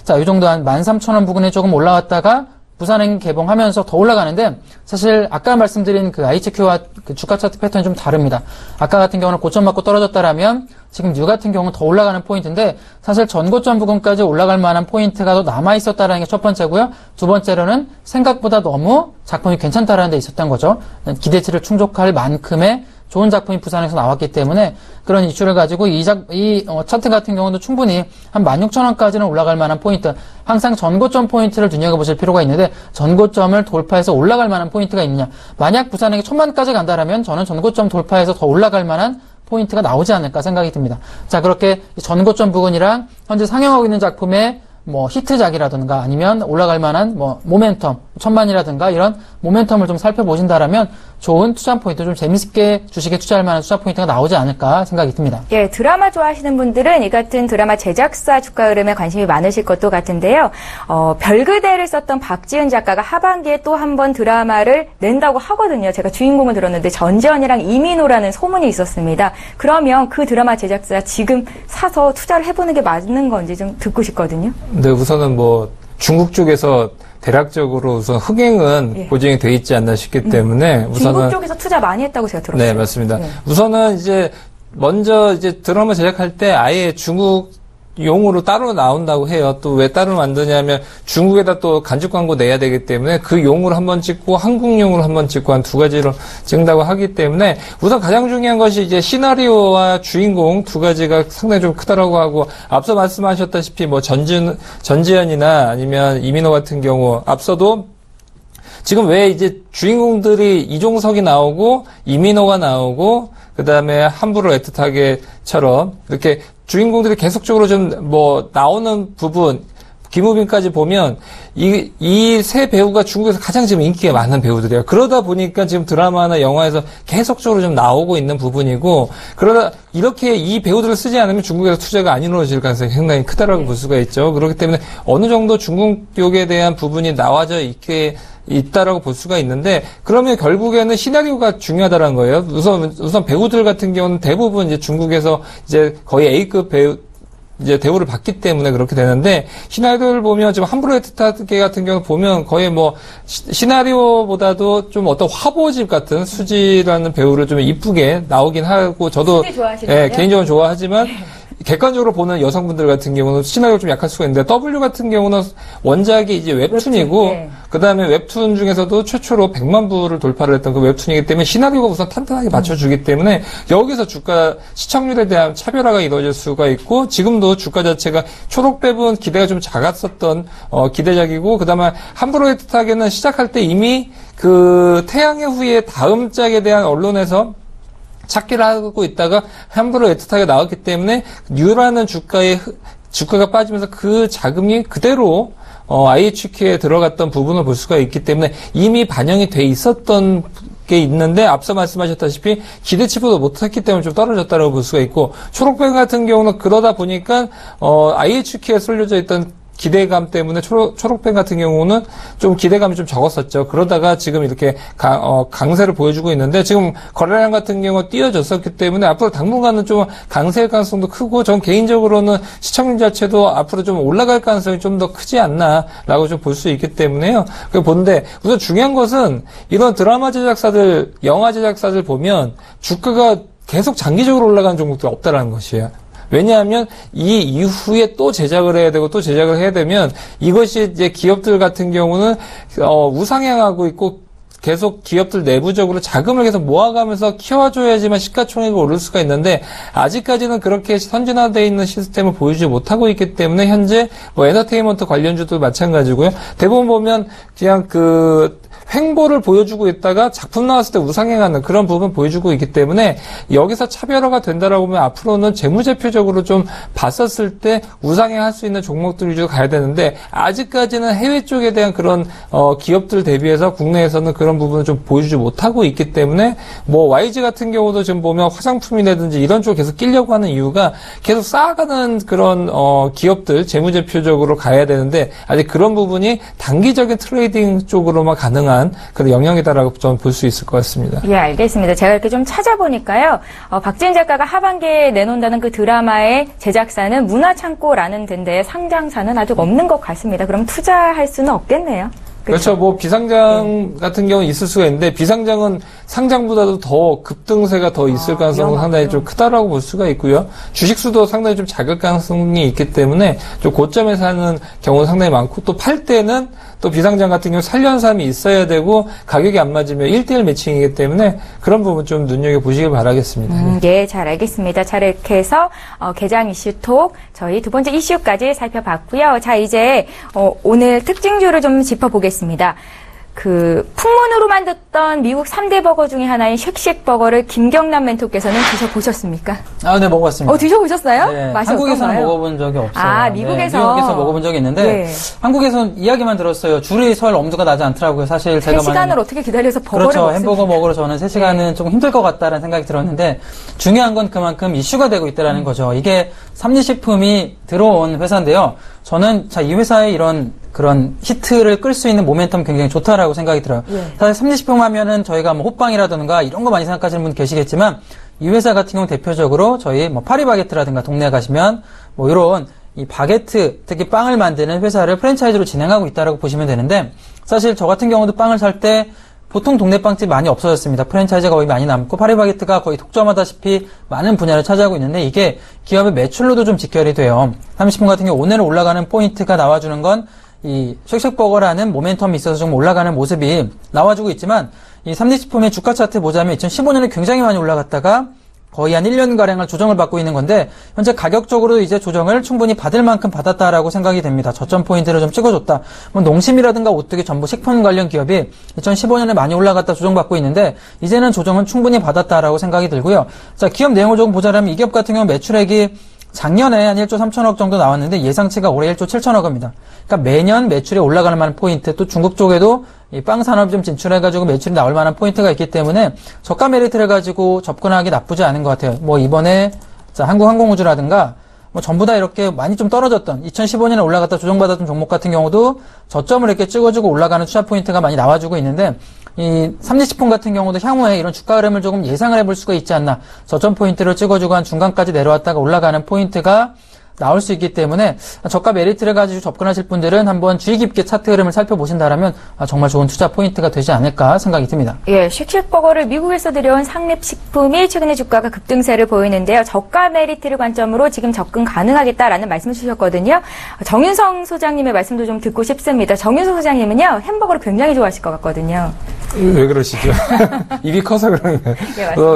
자, 이 정도 한 13,000원 부근에 조금 올라왔다가 부산행 개봉하면서 더 올라가는데 사실 아까 말씀드린 그 IHQ와 그 주가 차트 패턴이 좀 다릅니다. 아까 같은 경우는 고점 맞고 떨어졌다라면 지금 뉴 같은 경우는 더 올라가는 포인트인데 사실 전고점 부근까지 올라갈 만한 포인트가 더 남아있었다라는 게 첫 번째고요. 두 번째로는 생각보다 너무 작품이 괜찮다라는 데 있었던 거죠. 기대치를 충족할 만큼의 좋은 작품이 부산에서 나왔기 때문에 그런 이슈를 가지고 이 차트 같은 경우도 충분히 한 16,000원까지는 올라갈 만한 포인트, 항상 전고점 포인트를 눈여겨보실 필요가 있는데 전고점을 돌파해서 올라갈 만한 포인트가 있느냐. 만약 부산에게 1,000만까지 간다라면 저는 전고점 돌파해서 더 올라갈 만한 포인트가 나오지 않을까 생각이 듭니다. 자, 그렇게 전고점 부근이랑 현재 상영하고 있는 작품의 뭐 히트작이라든가 아니면 올라갈 만한 뭐 모멘텀, 1,000만이라든가 이런 모멘텀을 좀 살펴보신다라면 좋은 투자 포인트, 좀 재밌게 주식에 투자할 만한 투자 포인트가 나오지 않을까 생각이 듭니다. 예, 드라마 좋아하시는 분들은 이 같은 드라마 제작사 주가 흐름에 관심이 많으실 것도 같은데요. 별그대를 썼던 박지은 작가가 하반기에 또 한 번 드라마를 낸다고 하거든요. 제가 주인공을 들었는데 전지현이랑 이민호라는 소문이 있었습니다. 그러면 그 드라마 제작사 지금 사서 투자를 해보는 게 맞는 건지 좀 듣고 싶거든요. 네, 우선은 뭐 중국 쪽에서 대략적으로 우선 흥행은 보증이 돼 있지 않나 싶기 때문에 우선은 중국 쪽에서 투자 많이 했다고 제가 들었어요. 네, 맞습니다. 우선은 이제 먼저 이제 드라마 제작할 때 아예 중국 용으로 따로 나온다고 해요. 또 왜 따로 만드냐면 중국에다 또 간접 광고 내야 되기 때문에 그 용으로 한번 찍고 한국용으로 한번 찍고 한 두 가지로 찍는다고 하기 때문에 우선 가장 중요한 것이 이제 시나리오와 주인공 두 가지가 상당히 좀 크다라고 하고 앞서 말씀하셨다시피 뭐 전지현이나 아니면 이민호 같은 경우 앞서도 지금 왜 이제 주인공들이 이종석이 나오고 이민호가 나오고 그다음에 함부로 애틋하게처럼 이렇게 주인공들이 계속적으로 좀 뭐 나오는 부분 김우빈까지 보면 이 세 배우가 중국에서 가장 지금 인기가 많은 배우들이에요. 그러다 보니까 지금 드라마나 영화에서 계속적으로 좀 나오고 있는 부분이고 그러다 이렇게 이 배우들을 쓰지 않으면 중국에서 투자가 안 이루어질 가능성이 상당히 크다라고 볼 수가 있죠. 그렇기 때문에 어느 정도 중국 쪽에 대한 부분이 나와져 있다라고 볼 수가 있는데 그러면 결국에는 시나리오가 중요하다는 거예요. 우선 배우들 같은 경우는 대부분 이제 중국에서 이제 거의 A급 배우 이제 대우를 받기 때문에 그렇게 되는데 시나리오를 보면 지금 함부로 애틋하게 같은 경우 보면 거의 뭐 시나리오보다도 좀 어떤 화보집 같은 수지라는 배우를 좀 이쁘게 나오긴 하고 저도 개인적으로 좋아하지만 객관적으로 보는 여성분들 같은 경우는 시나리오가 좀 약할 수가 있는데 W 같은 경우는 원작이 이제 웹툰이고 그다음에 웹툰 중에서도 최초로 100만 부를 돌파를 했던 그 웹툰이기 때문에 시나리오가 우선 탄탄하게 맞춰주기 때문에 여기서 주가 시청률에 대한 차별화가 이루어질 수가 있고 지금도 주가 자체가 초록뱀은 기대가 좀 작았었던 기대작이고 그다음에 함부로 애틋하게는 시작할 때 이미 그 태양의 후예 다음 짝에 대한 언론에서 찾기를 하고 있다가 함부로 애틋하게 나왔기 때문에 뉴라는 주가가 빠지면서 그 자금이 그대로 IHQ에 들어갔던 부분을 볼 수가 있기 때문에 이미 반영이 돼 있었던 게 있는데 앞서 말씀하셨다시피 기대치보다 못했기 때문에 좀 떨어졌다고 볼 수가 있고 초록뱀 같은 경우는 그러다 보니까 IHQ에 쏠려져 있던 기대감 때문에 초록뱀 같은 경우는 좀 기대감이 좀 적었었죠. 그러다가 지금 이렇게 강세를 보여주고 있는데 지금 거래량 같은 경우 띄어졌었기 때문에 앞으로 당분간은 좀 강세일 가능성도 크고 전 개인적으로는 시청률 자체도 앞으로 좀 올라갈 가능성이 좀 더 크지 않나라고 좀 볼 수 있기 때문에요. 그 본데 우선 중요한 것은 이런 드라마 제작사들, 영화 제작사들 보면 주가가 계속 장기적으로 올라가는 종목들이 없다라는 것이에요. 왜냐하면 이 이후에 또 제작을 해야 되고 또 제작을 해야 되면 이것이 이제 기업들 같은 경우는 우상향하고 있고 계속 기업들 내부적으로 자금을 계속 모아가면서 키워줘야지만 시가총액이 오를 수가 있는데 아직까지는 그렇게 선진화되어 있는 시스템을 보여주지 못하고 있기 때문에 현재 뭐 엔터테인먼트 관련주도 마찬가지고요. 대부분 보면 그냥 횡보를 보여주고 있다가 작품 나왔을 때 우상향하는 그런 부분 보여주고 있기 때문에 여기서 차별화가 된다라고 하면 앞으로는 재무제표적으로 좀 봤었을 때 우상향할 수 있는 종목들 위주로 가야 되는데 아직까지는 해외 쪽에 대한 그런 기업들 대비해서 국내에서는 그런 부분을 좀 보여주지 못하고 있기 때문에 뭐 YG 같은 경우도 지금 보면 화장품이라든지 이런 쪽으로 계속 끼려고 하는 이유가 계속 쌓아가는 그런 기업들 재무제표적으로 가야 되는데 아직 그런 부분이 단기적인 트레이딩 쪽으로만 가능한 가능한 그런 영역이다라고 좀 볼 수 있을 것 같습니다. 예, 알겠습니다. 제가 이렇게 좀 찾아보니까요. 박지은 작가가 하반기에 내놓는다는 그 드라마의 제작사는 문화창고라는 데인데 상장사는 아직 없는 것 같습니다. 그럼 투자할 수는 없겠네요. 그렇죠. 뭐 비상장 같은 경우는 있을 수가 있는데 비상장은 상장보다도 더 급등세가 더 있을 가능성은 상당히 좀 크다라고 볼 수가 있고요. 주식수도 상당히 좀 작을 가능성이 있기 때문에 좀 고점에 사는 경우는 상당히 많고 또 팔 때는 또 비상장 같은 경우 살려는 사람이 있어야 되고 가격이 안 맞으면 1대1 매칭이기 때문에 그런 부분 좀 눈여겨보시길 바라겠습니다. 예, 잘 알겠습니다. 자, 이렇게 해서 개장 이슈톡 저희 두 번째 이슈까지 살펴봤고요. 자, 이제 오늘 특징주를 좀 짚어보겠습니다. 그 풍문으로만 듣던 미국 3대 버거 중에 하나인 쉑쉑버거를 김경남 멘토께서는 드셔보셨습니까? 네, 먹어봤습니다. 드셔보셨어요? 네, 맛이 한국에서는 어떤가요? 먹어본 적이 없어요. 아, 미국에서? 네, 미국에서 먹어본 적이 있는데 네. 한국에서는 이야기만 들었어요. 줄이 설 엄두가 나지 않더라고요. 사실 제가 3시간을 어떻게 기다려서 버거를 그렇죠. 먹습니까? 햄버거 먹으러 저는 3시간은 조금 힘들 것 같다라는 생각이 들었는데 중요한 건 그만큼 이슈가 되고 있다는 거죠. 이게 삼리식품이 들어온 회사인데요. 저는 이 회사의 그런 히트를 끌 수 있는 모멘텀 굉장히 좋다라고 생각이 들어요. 예. 사실 삼리식품 하면은 저희가 뭐 호빵이라든가 이런 거 많이 생각하시는 분 계시겠지만 이 회사 같은 경우 대표적으로 저희 뭐 파리바게트라든가 동네에 가시면 뭐 이런 이 바게트, 특히 빵을 만드는 회사를 프랜차이즈로 진행하고 있다라고 보시면 되는데 사실 저 같은 경우도 빵을 살 때 보통 동네 빵집 많이 없어졌습니다. 프랜차이즈가 거의 많이 남고 파리바게트가 거의 독점하다시피 많은 분야를 차지하고 있는데 이게 기업의 매출로도 좀 직결이 돼요. 삼리식품 같은 경우 오늘 올라가는 포인트가 나와주는 건 이 쉑쉑버거라는 모멘텀이 있어서 좀 올라가는 모습이 나와주고 있지만 이 삼리식품의 주가 차트 보자면 2015년에 굉장히 많이 올라갔다가 거의 한 1년가량을 조정을 받고 있는 건데 현재 가격적으로 이제 조정을 충분히 받을 만큼 받았다라고 생각이 됩니다. 저점 포인트를 좀 찍어줬다. 뭐 농심이라든가 오뚜기 전부 식품 관련 기업이 2015년에 많이 올라갔다 조정받고 있는데 이제는 조정은 충분히 받았다라고 생각이 들고요. 자, 기업 내용을 조금 보자면 이 기업 같은 경우 매출액이 작년에 한 1조 3천억 정도 나왔는데 예상치가 올해 1조 7천억입니다. 그러니까 매년 매출이 올라가는 만한 포인트, 또 중국 쪽에도 이 빵 산업이 좀 진출해가지고 매출이 나올 만한 포인트가 있기 때문에 저가 메리트를 가지고 접근하기 나쁘지 않은 것 같아요. 뭐 이번에 한국항공우주라든가 뭐 전부 다 이렇게 많이 좀 떨어졌던 2015년에 올라갔다 조정받았던 종목 같은 경우도 저점을 이렇게 찍어주고 올라가는 투자 포인트가 많이 나와주고 있는데 이 삼리식품 같은 경우도 향후에 이런 주가 흐름을 조금 예상을 해볼 수가 있지 않나. 저점 포인트를 찍어주고 한 중간까지 내려왔다가 올라가는 포인트가 나올 수 있기 때문에 저가 메리트를 가지고 접근하실 분들은 한번 주의 깊게 차트 흐름을 살펴보신다면 정말 좋은 투자 포인트가 되지 않을까 생각이 듭니다. 예, 쉑쉑버거를 미국에서 들여온 상립식품이 최근에 주가가 급등세를 보이는데요. 저가 메리트를 관점으로 지금 접근 가능하겠다라는 말씀을 주셨거든요. 정윤성 소장님의 말씀도 좀 듣고 싶습니다. 정윤성 소장님은요, 햄버거를 굉장히 좋아하실 것 같거든요. 왜 그러시죠? 입이 커서 그런 거예요.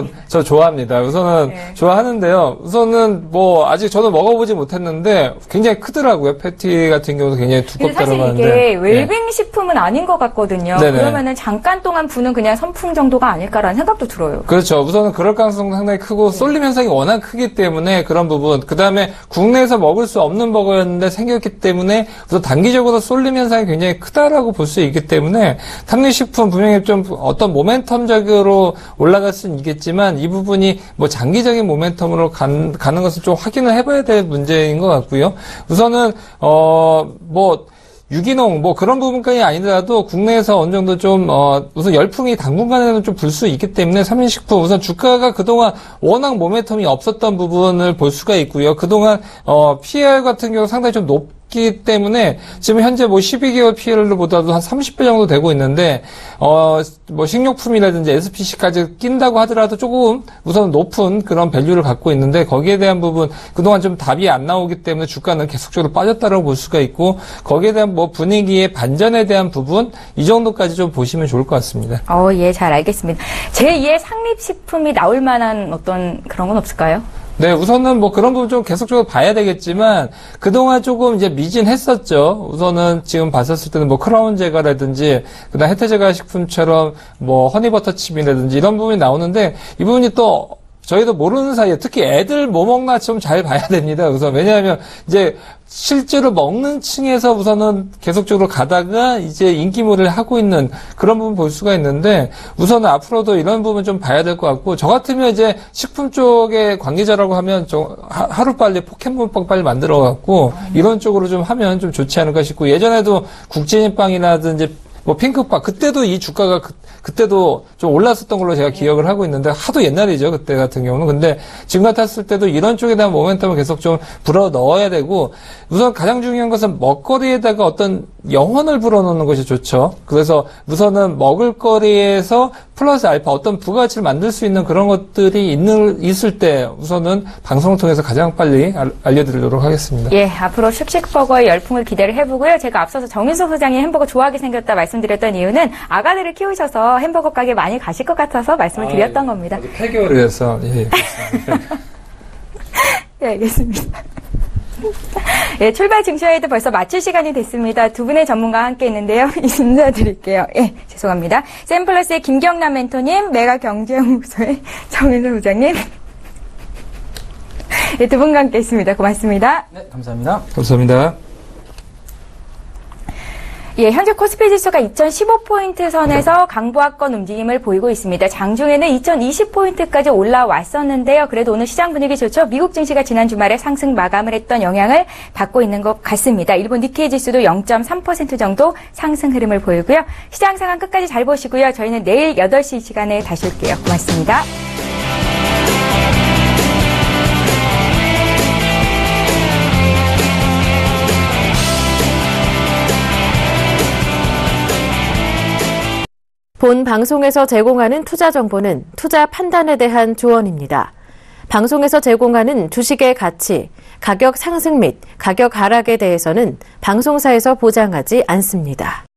네, 저 좋아합니다. 우선은 좋아하는데요. 우선은 뭐 아직 저도 먹어보지 못했는데 굉장히 크더라고요. 패티 같은 경우도 굉장히 두껍다고 하는데. 사실 이게 웰빙 식품은 아닌 것 같거든요. 네네. 그러면은 잠깐 동안 부는 그냥 선풍 정도가 아닐까라는 생각도 들어요. 그렇죠. 우선은 그럴 가능성도 상당히 크고 쏠림 현상이 워낙 크기 때문에 그런 부분. 그다음에 국내에서 먹을 수 없는 버거였는데 생겼기 때문에 우선 단기적으로 쏠림 현상이 굉장히 크다라고 볼 수 있기 때문에 삼리식품 분명히 좀 어떤 모멘텀적으로 올라갈 수는 있겠지만 이 부분이 뭐 장기적인 모멘텀으로 가는 것을 좀 확인을 해봐야 될 문제인 것 같고요. 우선은 뭐 유기농 뭐 그런 부분까지 아니더라도 국내에서 어느 정도 좀 우선 열풍이 당분간에는 좀 불 수 있기 때문에 삼리식품 우선 주가가 그동안 워낙 모멘텀이 없었던 부분을 볼 수가 있고요. 그동안 PER 같은 경우 상당히 좀 높기 때문에 지금 현재 뭐 12개월 PER보다도 한 30배 정도 되고 있는데 뭐 식료품이라든지 SPC까지 낀다고 하더라도 조금 우선 높은 그런 밸류를 갖고 있는데 거기에 대한 부분 그동안 좀 답이 안 나오기 때문에 주가는 계속적으로 빠졌다라고 볼 수가 있고 거기에 대한 뭐 분위기의 반전에 대한 부분 이 정도까지 좀 보시면 좋을 것 같습니다. 예, 잘 알겠습니다. 제2의 상립식품이 나올 만한 어떤 그런 건 없을까요? 네, 우선은 뭐 그런 부분 좀 계속적으로 봐야 되겠지만 그동안 조금 이제 미진했었죠. 우선은 지금 봤었을 때는 뭐 크라운 제과라든지 그다음 혜태 제과 식품처럼 뭐 허니버터칩이라든지 이런 부분이 나오는데 이 부분이 또 저희도 모르는 사이에 특히 애들 뭐 먹나 좀 잘 봐야 됩니다. 우선 왜냐하면 이제 실제로 먹는 층에서 우선은 계속적으로 가다가 이제 인기몰이를 하고 있는 그런 부분 볼 수가 있는데 우선은 앞으로도 이런 부분 좀 봐야 될 것 같고 저 같으면 이제 식품 쪽의 관계자라고 하면 좀 하루빨리 포켓몬빵 빨리 만들어 갖고 이런 쪽으로 좀 하면 좀 좋지 않을까 싶고 예전에도 국진이빵이라든지 뭐 핑크박 그때도 이 주가가 그때도 좀 올랐었던 걸로 제가 기억을 하고 있는데 하도 옛날이죠 그때 같은 경우는. 근데 지금 같았을 때도 이런 쪽에 대한 모멘텀을 계속 좀 불어 넣어야 되고 우선 가장 중요한 것은 먹거리에다가 어떤 영혼을 불어넣는 것이 좋죠. 그래서 우선은 먹을거리에서 플러스 알파 어떤 부가가치를 만들 수 있는 그런 것들이 있을 때 우선은 방송을 통해서 가장 빨리 알려드리도록 하겠습니다. 예, 앞으로 쉑쉑버거의 열풍을 기대를 해보고요. 제가 앞서서 정윤석 소장이 햄버거 좋아하게 생겼다 말씀드렸던 이유는 아가들을 키우셔서 햄버거 가게 많이 가실 것 같아서 말씀을 드렸던 겁니다. 폐교를 해서 예. 네, 알겠습니다. 예, 출발 증시회의도 벌써 마칠 시간이 됐습니다. 두 분의 전문가와 함께 있는데요. 인사드릴게요. 예, 죄송합니다. 샘플러스의 김경남 멘토님, 메가경제연구소의 정윤석 소장님. 예, 두 분과 함께 있습니다. 고맙습니다. 네, 감사합니다. 감사합니다. 예, 현재 코스피 지수가 2015포인트 선에서 강보합권 움직임을 보이고 있습니다. 장중에는 2020포인트까지 올라왔었는데요. 그래도 오늘 시장 분위기 좋죠. 미국 증시가 지난 주말에 상승 마감을 했던 영향을 받고 있는 것 같습니다. 일본 니케이 지수도 0.3% 정도 상승 흐름을 보이고요. 시장 상황 끝까지 잘 보시고요. 저희는 내일 8시 시간에 다시 올게요. 고맙습니다. 본 방송에서 제공하는 투자 정보는 투자 판단에 대한 조언입니다. 방송에서 제공하는 주식의 가치, 가격 상승 및 가격 하락에 대해서는 방송사에서 보장하지 않습니다.